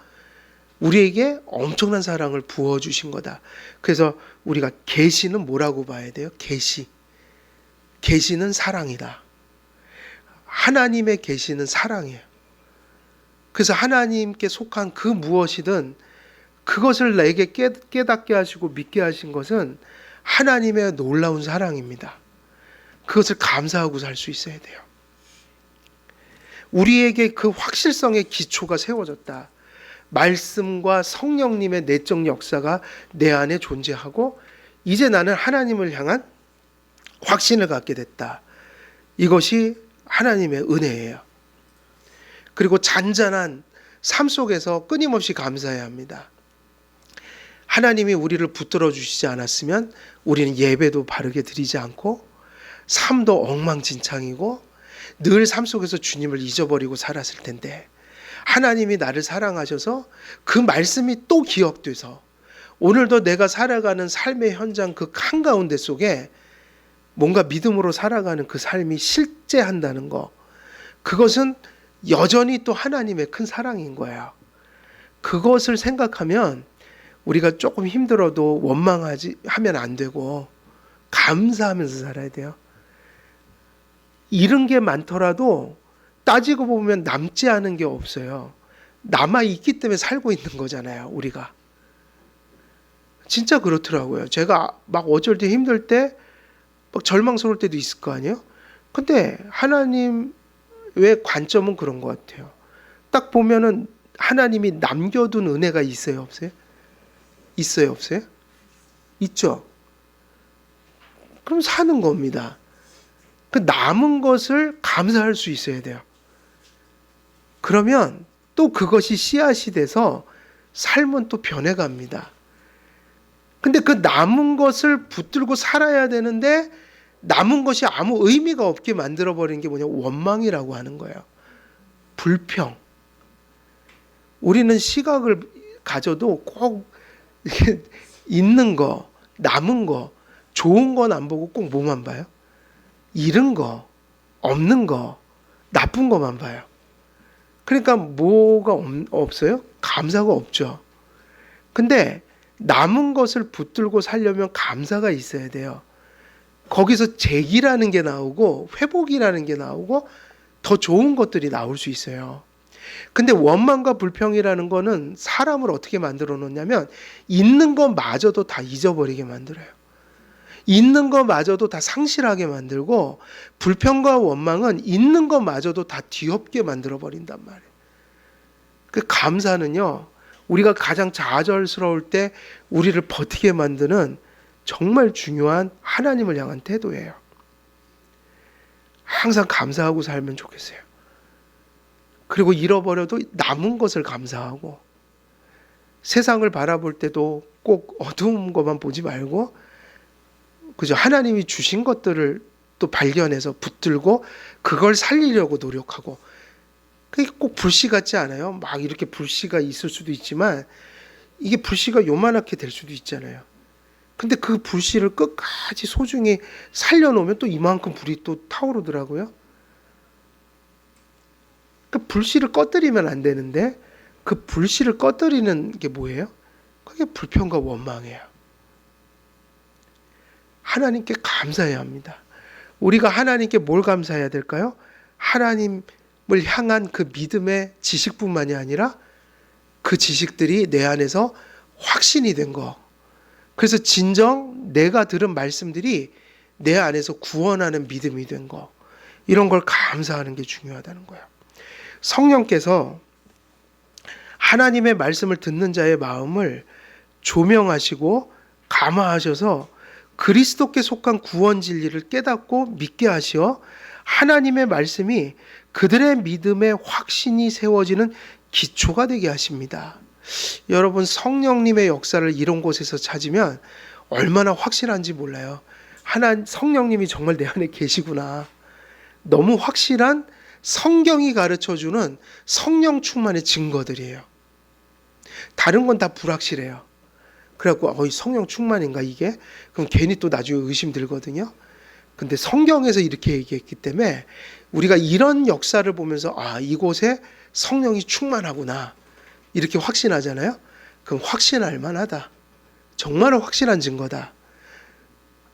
우리에게 엄청난 사랑을 부어주신 거다. 그래서 우리가 계시는 뭐라고 봐야 돼요? 계시는 사랑이다. 하나님의 계시는 사랑이에요. 그래서 하나님께 속한 그 무엇이든 그것을 내게 깨닫게 하시고 믿게 하신 것은 하나님의 놀라운 사랑입니다. 그것을 감사하고 살 수 있어야 돼요. 우리에게 그 확실성의 기초가 세워졌다. 말씀과 성령님의 내적 역사가 내 안에 존재하고 이제 나는 하나님을 향한 확신을 갖게 됐다. 이것이 하나님의 은혜예요. 그리고 잔잔한 삶 속에서 끊임없이 감사해야 합니다. 하나님이 우리를 붙들어 주시지 않았으면 우리는 예배도 바르게 드리지 않고 삶도 엉망진창이고 늘 삶 속에서 주님을 잊어버리고 살았을 텐데 하나님이 나를 사랑하셔서 그 말씀이 또 기억돼서 오늘도 내가 살아가는 삶의 현장 그 한가운데 속에 뭔가 믿음으로 살아가는 그 삶이 실제한다는 거, 그것은 여전히 또 하나님의 큰 사랑인 거예요. 그것을 생각하면 우리가 조금 힘들어도 하면 안 되고 감사하면서 살아야 돼요. 잃은 게 많더라도 따지고 보면 남지 않은 게 없어요. 남아 있기 때문에 살고 있는 거잖아요, 우리가. 진짜 그렇더라고요. 제가 막 어쩔 때 힘들 때 막 절망스러울 때도 있을 거 아니에요? 근데 하나님의 관점은 그런 것 같아요. 딱 보면은 하나님이 남겨둔 은혜가 있어요, 없어요? 있어요, 없어요? 있죠. 그럼 사는 겁니다. 그 남은 것을 감사할 수 있어야 돼요. 그러면 또 그것이 씨앗이 돼서 삶은 또 변해갑니다. 근데 그 남은 것을 붙들고 살아야 되는데 남은 것이 아무 의미가 없게 만들어버리는 게 뭐냐? 원망이라고 하는 거예요. 불평. 우리는 시각을 가져도 꼭 있는 거, 남은 거, 좋은 건 안 보고 꼭 뭐만 봐요? 잃은 거, 없는 거, 나쁜 거만 봐요. 그러니까 뭐가 없어요? 감사가 없죠. 근데 남은 것을 붙들고 살려면 감사가 있어야 돼요. 거기서 재기라는 게 나오고 회복이라는 게 나오고 더 좋은 것들이 나올 수 있어요. 근데 원망과 불평이라는 거는 사람을 어떻게 만들어 놓냐면 있는 것마저도 다 잊어버리게 만들어요. 있는 것마저도 다 상실하게 만들고 불평과 원망은 있는 것마저도 다 뒤엎게 만들어 버린단 말이에요. 그 감사는요, 우리가 가장 좌절스러울 때 우리를 버티게 만드는 정말 중요한 하나님을 향한 태도예요. 항상 감사하고 살면 좋겠어요. 그리고 잃어버려도 남은 것을 감사하고 세상을 바라볼 때도 꼭 어두운 것만 보지 말고 그죠? 하나님이 주신 것들을 또 발견해서 붙들고 그걸 살리려고 노력하고 그게 꼭 불씨 같지 않아요? 막 이렇게 불씨가 있을 수도 있지만 이게 불씨가 요만하게 될 수도 있잖아요. 근데 그 불씨를 끝까지 소중히 살려놓으면 또 이만큼 불이 또 타오르더라고요. 그 불씨를 꺼뜨리면 안 되는데 그 불씨를 꺼뜨리는 게 뭐예요? 그게 불평과 원망이에요. 하나님께 감사해야 합니다. 우리가 하나님께 뭘 감사해야 될까요? 하나님을 향한 그 믿음의 지식뿐만이 아니라 그 지식들이 내 안에서 확신이 된 거. 그래서 진정 내가 들은 말씀들이 내 안에서 구원하는 믿음이 된 거. 이런 걸 감사하는 게 중요하다는 거예요. 성령께서 하나님의 말씀을 듣는 자의 마음을 조명하시고 감화하셔서 그리스도께 속한 구원 진리를 깨닫고 믿게 하시어 하나님의 말씀이 그들의 믿음의 확신이 세워지는 기초가 되게 하십니다. 여러분, 성령님의 역사를 이런 곳에서 찾으면 얼마나 확실한지 몰라요. 성령님이 정말 내 안에 계시구나. 너무 확실한 성경이 가르쳐주는 성령 충만의 증거들이에요. 다른 건 다 불확실해요. 그래갖고 성령 충만인가 이게? 그럼 괜히 또 나중에 의심 들거든요. 근데 성경에서 이렇게 얘기했기 때문에 우리가 이런 역사를 보면서 이곳에 성령이 충만하구나 이렇게 확신하잖아요. 그럼 확신할 만하다. 정말 확실한 증거다.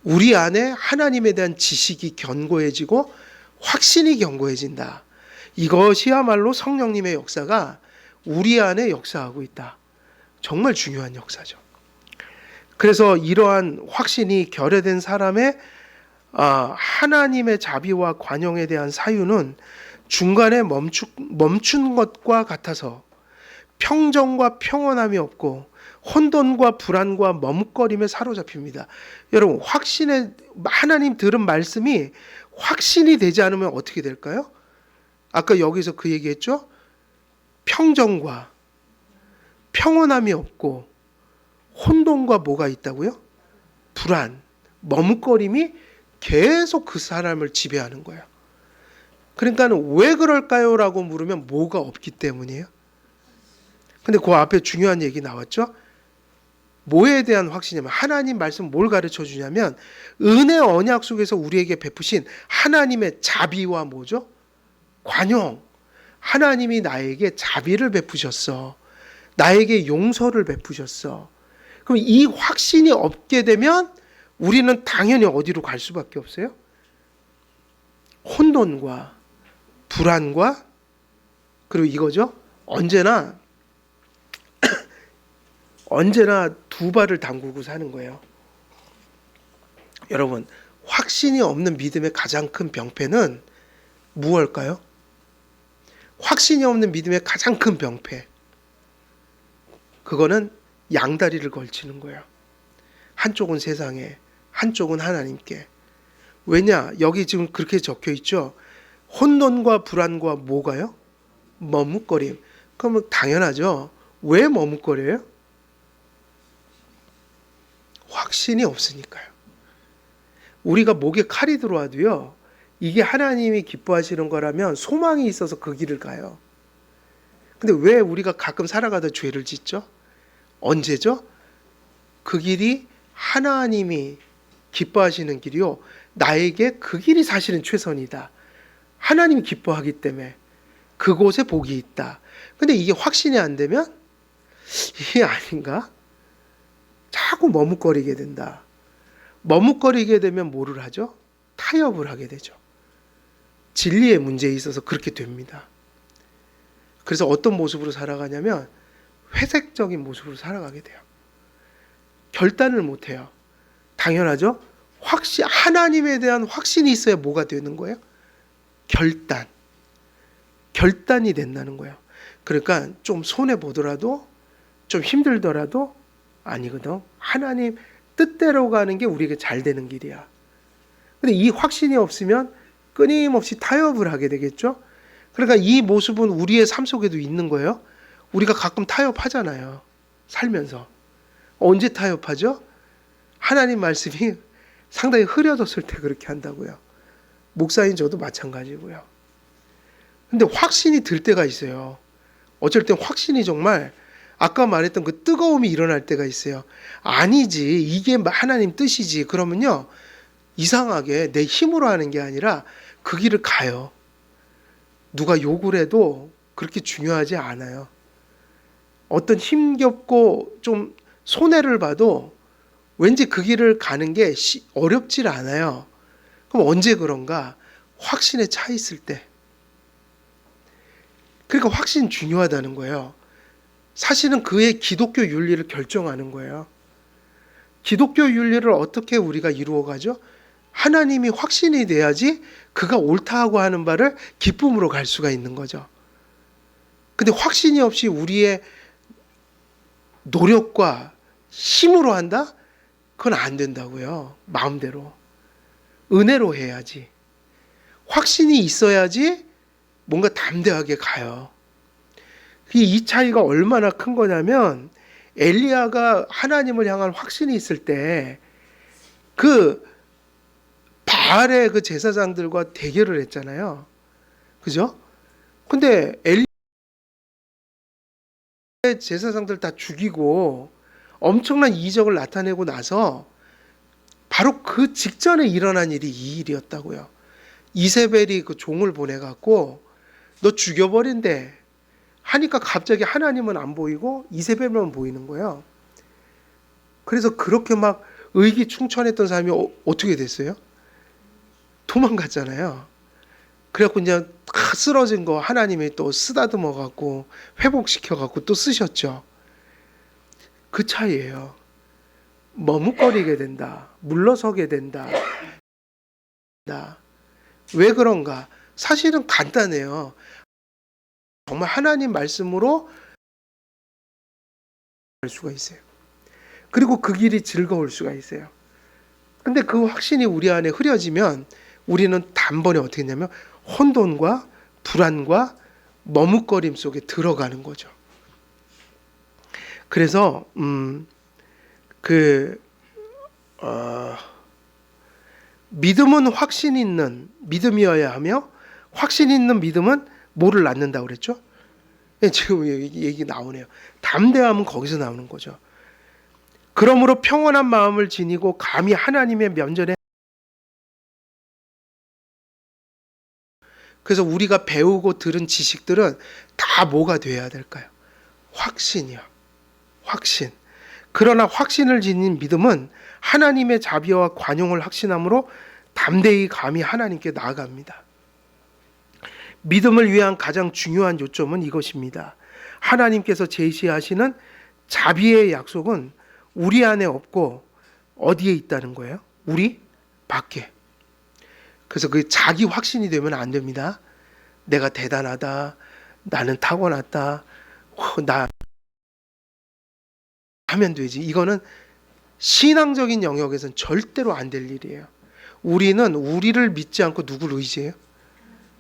우리 안에 하나님에 대한 지식이 견고해지고 확신이 견고해진다. 이것이야말로 성령님의 역사가 우리 안에 역사하고 있다. 정말 중요한 역사죠. 그래서 이러한 확신이 결여된 사람의 하나님의 자비와 관용에 대한 사유는 중간에 멈춘 것과 같아서 평정과 평온함이 없고 혼돈과 불안과 머뭇거림에 사로잡힙니다. 여러분, 하나님 들은 말씀이 확신이 되지 않으면 어떻게 될까요? 아까 여기서 그 얘기했죠? 평정과 평온함이 없고 혼돈과 뭐가 있다고요? 불안, 머뭇거림이 계속 그 사람을 지배하는 거예요. 그러니까 왜 그럴까요? 라고 물으면 뭐가 없기 때문이에요. 근데 그 앞에 중요한 얘기 나왔죠? 뭐에 대한 확신이냐면 하나님 말씀 뭘 가르쳐 주냐면 은혜 언약 속에서 우리에게 베푸신 하나님의 자비와 뭐죠? 관용. 하나님이 나에게 자비를 베푸셨어. 나에게 용서를 베푸셨어. 그럼 이 확신이 없게 되면 우리는 당연히 어디로 갈 수밖에 없어요? 혼돈과 불안과 그리고 이거죠. 언제나 두 발을 담그고 사는 거예요. 여러분, 확신이 없는 믿음의 가장 큰 병폐는 무엇일까요? 확신이 없는 믿음의 가장 큰 병폐. 그거는 양다리를 걸치는 거예요. 한쪽은 세상에, 한쪽은 하나님께. 왜냐? 여기 지금 그렇게 적혀 있죠. 혼돈과 불안과 뭐가요? 머뭇거림. 그러면 당연하죠. 왜 머뭇거려요? 확신이 없으니까요. 우리가 목에 칼이 들어와도요, 이게 하나님이 기뻐하시는 거라면 소망이 있어서 그 길을 가요. 근데 왜 우리가 가끔 살아가다 죄를 짓죠? 언제죠? 그 길이 하나님이 기뻐하시는 길이요. 나에게 그 길이 사실은 최선이다. 하나님이 기뻐하기 때문에 그곳에 복이 있다. 근데 이게 확신이 안 되면 이게 아닌가? 자꾸 머뭇거리게 된다. 머뭇거리게 되면 뭐를 하죠? 타협을 하게 되죠. 진리의 문제에 있어서 그렇게 됩니다. 그래서 어떤 모습으로 살아가냐면 회색적인 모습으로 살아가게 돼요. 결단을 못해요. 당연하죠. 하나님에 대한 확신이 있어야 뭐가 되는 거예요? 결단이 된다는 거예요. 그러니까 좀 손해 보더라도 좀 힘들더라도 아니거든. 하나님 뜻대로 가는 게 우리에게 잘 되는 길이야. 근데 이 확신이 없으면 끊임없이 타협을 하게 되겠죠. 그러니까 이 모습은 우리의 삶 속에도 있는 거예요. 우리가 가끔 타협하잖아요. 살면서. 언제 타협하죠? 하나님 말씀이 상당히 흐려졌을 때 그렇게 한다고요. 목사인 저도 마찬가지고요. 근데 확신이 들 때가 있어요. 어쩔 땐 확신이 정말 아까 말했던 그 뜨거움이 일어날 때가 있어요. 아니지, 이게 하나님 뜻이지. 그러면요, 이상하게 내 힘으로 하는 게 아니라 그 길을 가요. 누가 욕을 해도 그렇게 중요하지 않아요. 어떤 힘겹고 좀 손해를 봐도 왠지 그 길을 가는 게 어렵질 않아요. 그럼 언제 그런가? 확신에 차 있을 때. 그러니까 확신 중요하다는 거예요. 사실은 그의 기독교 윤리를 결정하는 거예요. 기독교 윤리를 어떻게 우리가 이루어가죠? 하나님이 확신이 돼야지 그가 옳다 하고 하는 바를 기쁨으로 갈 수가 있는 거죠. 근데 확신이 없이 우리의 노력과 힘으로 한다? 그건 안 된다고요. 마음대로. 은혜로 해야지. 확신이 있어야지 뭔가 담대하게 가요. 이 차이가 얼마나 큰 거냐면 엘리야가 하나님을 향한 확신이 있을 때 그 바알의 그 제사장들과 대결을 했잖아요. 그죠? 근데 엘리야 제사장들 다 죽이고 엄청난 이적을 나타내고 나서 바로 그 직전에 일어난 일이 이 일이었다고요. 이세벨이 그 종을 보내갖고 너 죽여버린대 하니까 갑자기 하나님은 안 보이고 이세벨만 보이는 거예요. 그래서 그렇게 막 의기충천했던 사람이 어떻게 됐어요? 도망갔잖아요. 그래갖고 그냥 다 쓰러진 거 하나님이 또 쓰다듬어 갖고 회복시켜 갖고 또 쓰셨죠. 그 차이예요. 머뭇거리게 된다. 물러서게 된다. 왜 그런가? 사실은 간단해요. 정말 하나님 말씀으로 할 수가 있어요. 그리고 그 길이 즐거울 수가 있어요. 근데 그 확신이 우리 안에 흐려지면 우리는 단번에 어떻게 했냐면 혼돈과 불안과 머뭇거림 속에 들어가는 거죠. 그래서 믿음은 확신 있는 믿음이어야 하며 확신 있는 믿음은 뭐를 낳는다고 그랬죠? 지금 얘기 나오네요. 담대함은 거기서 나오는 거죠. 그러므로 평온한 마음을 지니고 감히 하나님의 면전에 그래서 우리가 배우고 들은 지식들은 다 뭐가 돼야 될까요? 확신이요. 확신. 그러나 확신을 지닌 믿음은 하나님의 자비와 관용을 확신함으로 담대히 감히 하나님께 나아갑니다. 믿음을 위한 가장 중요한 요점은 이것입니다. 하나님께서 제시하시는 자비의 약속은 우리 안에 없고 어디에 있다는 거예요? 우리 밖에. 그래서 그 자기 확신이 되면 안 됩니다. 내가 대단하다. 나는 타고났다. 나 하면 되지. 이거는 신앙적인 영역에서는 절대로 안 될 일이에요. 우리는 우리를 믿지 않고 누구를 의지해요?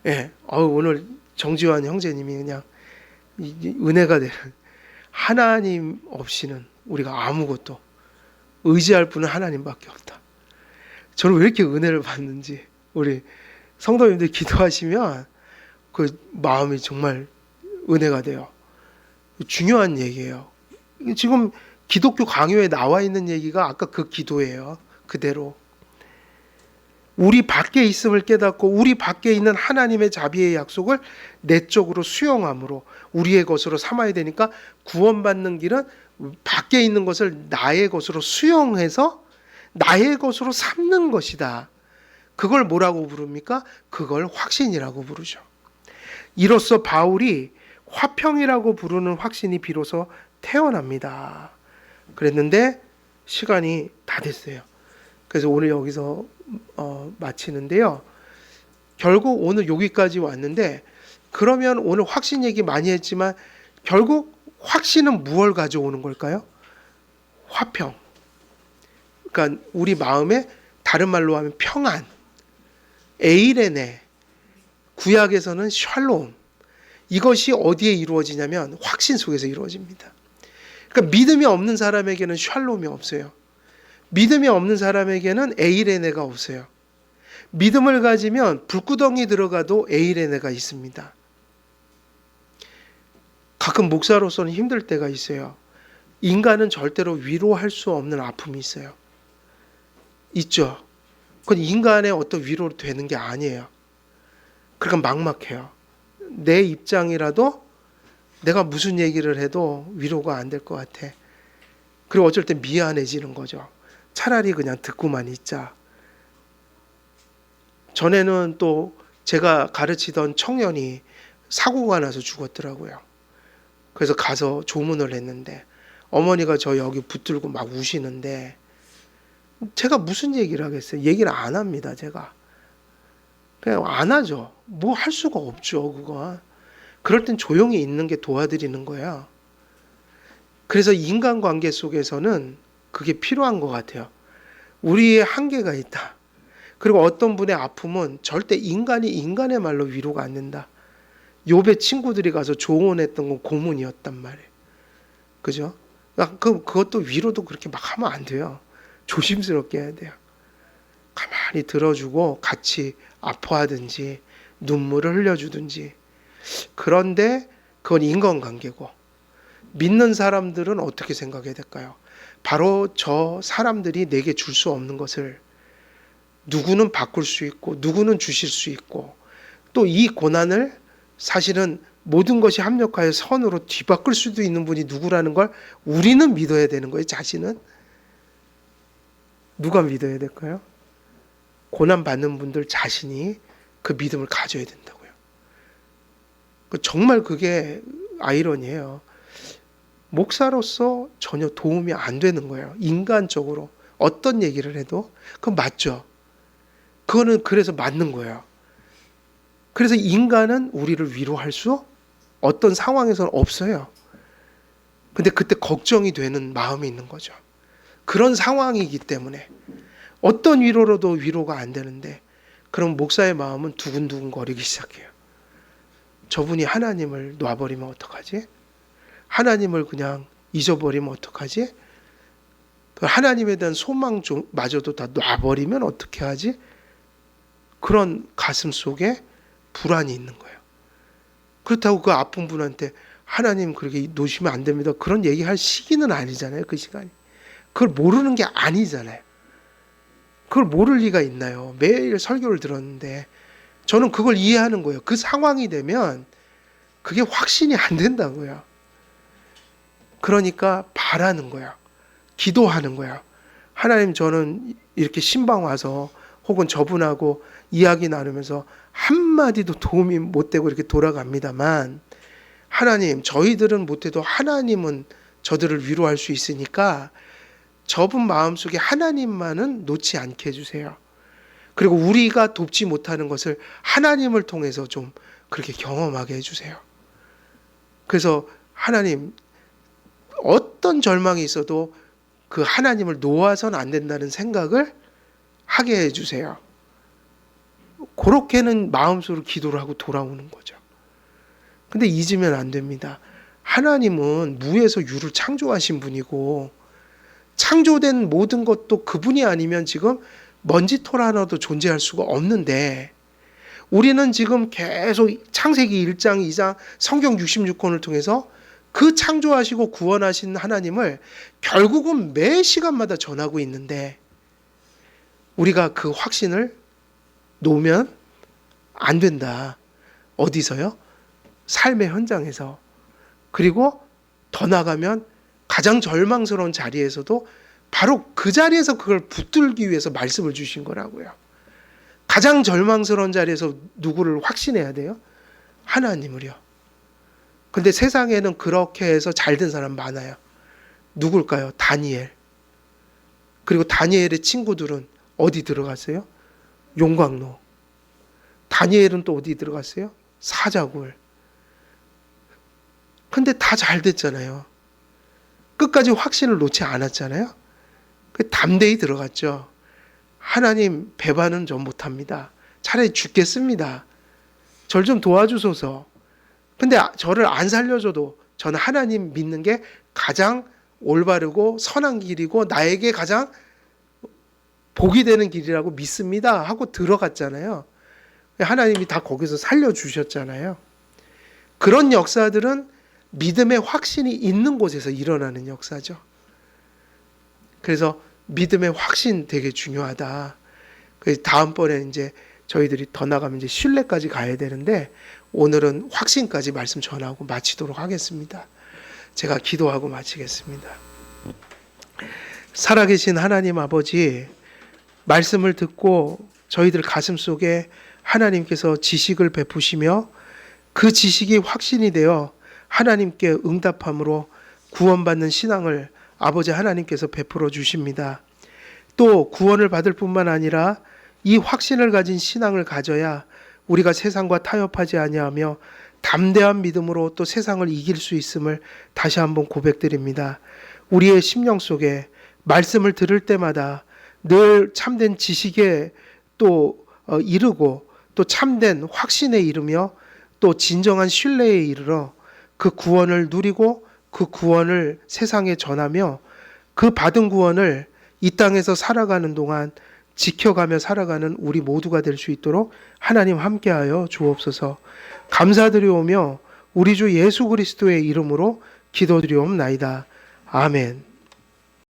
예. 오늘 정지환 형제님이 그냥 은혜가 되는 하나님 없이는 우리가 아무것도 의지할 분은 하나님밖에 없다. 저는 왜 이렇게 은혜를 받는지 우리 성도님들 기도하시면 그 마음이 정말 은혜가 돼요. 중요한 얘기예요. 지금 기독교 강요에 나와 있는 얘기가 아까 그 기도예요. 그대로. 우리 밖에 있음을 깨닫고 우리 밖에 있는 하나님의 자비의 약속을 내적으로 수용함으로 우리의 것으로 삼아야 되니까 구원받는 길은 밖에 있는 것을 나의 것으로 수용해서 나의 것으로 삼는 것이다. 그걸 뭐라고 부릅니까? 그걸 확신이라고 부르죠. 이로써 바울이 화평이라고 부르는 확신이 비로소 태어납니다. 그랬는데 시간이 다 됐어요. 그래서 오늘 여기서 마치는데요. 결국 오늘 여기까지 왔는데 그러면 오늘 확신 얘기 많이 했지만 결국 확신은 무엇을 가져오는 걸까요? 화평. 그러니까 우리 마음에 다른 말로 하면 평안. 에이레네. 구약에서는 샬롬. 이것이 어디에 이루어지냐면 확신 속에서 이루어집니다. 그러니까 믿음이 없는 사람에게는 샬롬이 없어요. 믿음이 없는 사람에게는 에이레네가 없어요. 믿음을 가지면 불구덩이 들어가도 에이레네가 있습니다. 가끔 목사로서는 힘들 때가 있어요. 인간은 절대로 위로할 수 없는 아픔이 있어요. 있죠. 그건 인간의 어떤 위로로 되는 게 아니에요. 그러니까 막막해요. 내 입장이라도 내가 무슨 얘기를 해도 위로가 안 될 것 같아. 그리고 어쩔 땐 미안해지는 거죠. 차라리 그냥 듣고만 있자. 전에는 또 제가 가르치던 청년이 사고가 나서 죽었더라고요. 그래서 가서 조문을 했는데 어머니가 저 여기 붙들고 막 우시는데 제가 무슨 얘기를 하겠어요? 얘기를 안 합니다, 제가. 그냥 안 하죠. 뭐 할 수가 없죠, 그거. 그럴 땐 조용히 있는 게 도와드리는 거야. 그래서 인간관계 속에서는 그게 필요한 것 같아요. 우리의 한계가 있다. 그리고 어떤 분의 아픔은 절대 인간이 인간의 말로 위로가 안 된다. 욥의 친구들이 가서 조언했던 건 고문이었단 말이에요. 그죠? 그것도 위로도 그렇게 막 하면 안 돼요. 조심스럽게 해야 돼요. 가만히 들어주고 같이 아파하든지 눈물을 흘려주든지. 그런데 그건 인간관계고 믿는 사람들은 어떻게 생각해야 될까요? 바로 저 사람들이 내게 줄 수 없는 것을 누구는 바꿀 수 있고 누구는 주실 수 있고 또 이 고난을 사실은 모든 것이 합력하여 선으로 뒤바꿀 수도 있는 분이 누구라는 걸 우리는 믿어야 되는 거예요. 자신은 누가 믿어야 될까요? 고난받는 분들 자신이 그 믿음을 가져야 된다고요. 정말 그게 아이러니예요. 목사로서 전혀 도움이 안 되는 거예요. 인간적으로 어떤 얘기를 해도 그건 맞죠. 그거는 그래서 맞는 거예요. 그래서 인간은 우리를 위로할 수 어떤 상황에서는 없어요. 근데 그때 걱정이 되는 마음이 있는 거죠. 그런 상황이기 때문에 어떤 위로로도 위로가 안 되는데 그럼 목사의 마음은 두근두근 거리기 시작해요. 저분이 하나님을 놔버리면 어떡하지? 하나님을 그냥 잊어버리면 어떡하지? 하나님에 대한 소망마저도 다 놔버리면 어떻게 하지? 그런 가슴 속에 불안이 있는 거예요. 그렇다고 그 아픈 분한테 하나님 그렇게 놓으시면 안 됩니다. 그런 얘기할 시기는 아니잖아요. 그 시간이. 그걸 모르는 게 아니잖아요. 그걸 모를 리가 있나요? 매일 설교를 들었는데 저는 그걸 이해하는 거예요. 그 상황이 되면 그게 확신이 안 된다고요. 그러니까 바라는 거예요. 기도하는 거예요. 하나님 저는 이렇게 신방 와서 혹은 저분하고 이야기 나누면서 한마디도 도움이 못 되고 이렇게 돌아갑니다만 하나님 저희들은 못해도 하나님은 저들을 위로할 수 있으니까 저분 마음속에 하나님만은 놓지 않게 해주세요. 그리고 우리가 돕지 못하는 것을 하나님을 통해서 좀 그렇게 경험하게 해주세요. 그래서 하나님 어떤 절망이 있어도 그 하나님을 놓아서는 안 된다는 생각을 하게 해주세요. 그렇게는 마음속으로 기도를 하고 돌아오는 거죠. 근데 잊으면 안 됩니다. 하나님은 무에서 유를 창조하신 분이고 창조된 모든 것도 그분이 아니면 지금 먼지털 하나도 존재할 수가 없는데 우리는 지금 계속 창세기 1장, 2장, 성경 66권을 통해서 그 창조하시고 구원하신 하나님을 결국은 매 시간마다 전하고 있는데 우리가 그 확신을 놓으면 안 된다. 어디서요? 삶의 현장에서. 그리고 더 나가면 가장 절망스러운 자리에서도 바로 그 자리에서 그걸 붙들기 위해서 말씀을 주신 거라고요. 가장 절망스러운 자리에서 누구를 확신해야 돼요? 하나님을요. 근데 세상에는 그렇게 해서 잘된 사람 많아요. 누굴까요? 다니엘. 그리고 다니엘의 친구들은 어디 들어갔어요? 용광로. 다니엘은 또 어디 들어갔어요? 사자굴. 근데 다 잘 됐잖아요. 끝까지 확신을 놓지 않았잖아요. 담대히 들어갔죠. 하나님 배반은 전 못합니다. 차라리 죽겠습니다. 절 좀 도와주소서. 근데 저를 안 살려줘도 저는 하나님 믿는 게 가장 올바르고 선한 길이고 나에게 가장 복이 되는 길이라고 믿습니다 하고 들어갔잖아요. 하나님이 다 거기서 살려주셨잖아요. 그런 역사들은 믿음의 확신이 있는 곳에서 일어나는 역사죠. 그래서 믿음의 확신 되게 중요하다. 그래서 다음번에 이제 저희들이 더 나가면 이제 신뢰까지 가야 되는데 오늘은 확신까지 말씀 전하고 마치도록 하겠습니다. 제가 기도하고 마치겠습니다. 살아계신 하나님 아버지, 말씀을 듣고 저희들 가슴 속에 하나님께서 지식을 베푸시며 그 지식이 확신이 되어 하나님께 응답함으로 구원받는 신앙을 아버지 하나님께서 베풀어 주십니다. 또 구원을 받을 뿐만 아니라 이 확신을 가진 신앙을 가져야 우리가 세상과 타협하지 아니하며 담대한 믿음으로 또 세상을 이길 수 있음을 다시 한번 고백드립니다. 우리의 심령 속에 말씀을 들을 때마다 늘 참된 지식에 또 이르고 또 참된 확신에 이르며 또 진정한 신뢰에 이르러 그 구원을 누리고 그 구원을 세상에 전하며 그 받은 구원을 이 땅에서 살아가는 동안 지켜가며 살아가는 우리 모두가 될 수 있도록 하나님 함께하여 주옵소서. 감사드리오며 우리 주 예수 그리스도의 이름으로 기도드리옵나이다. 아멘.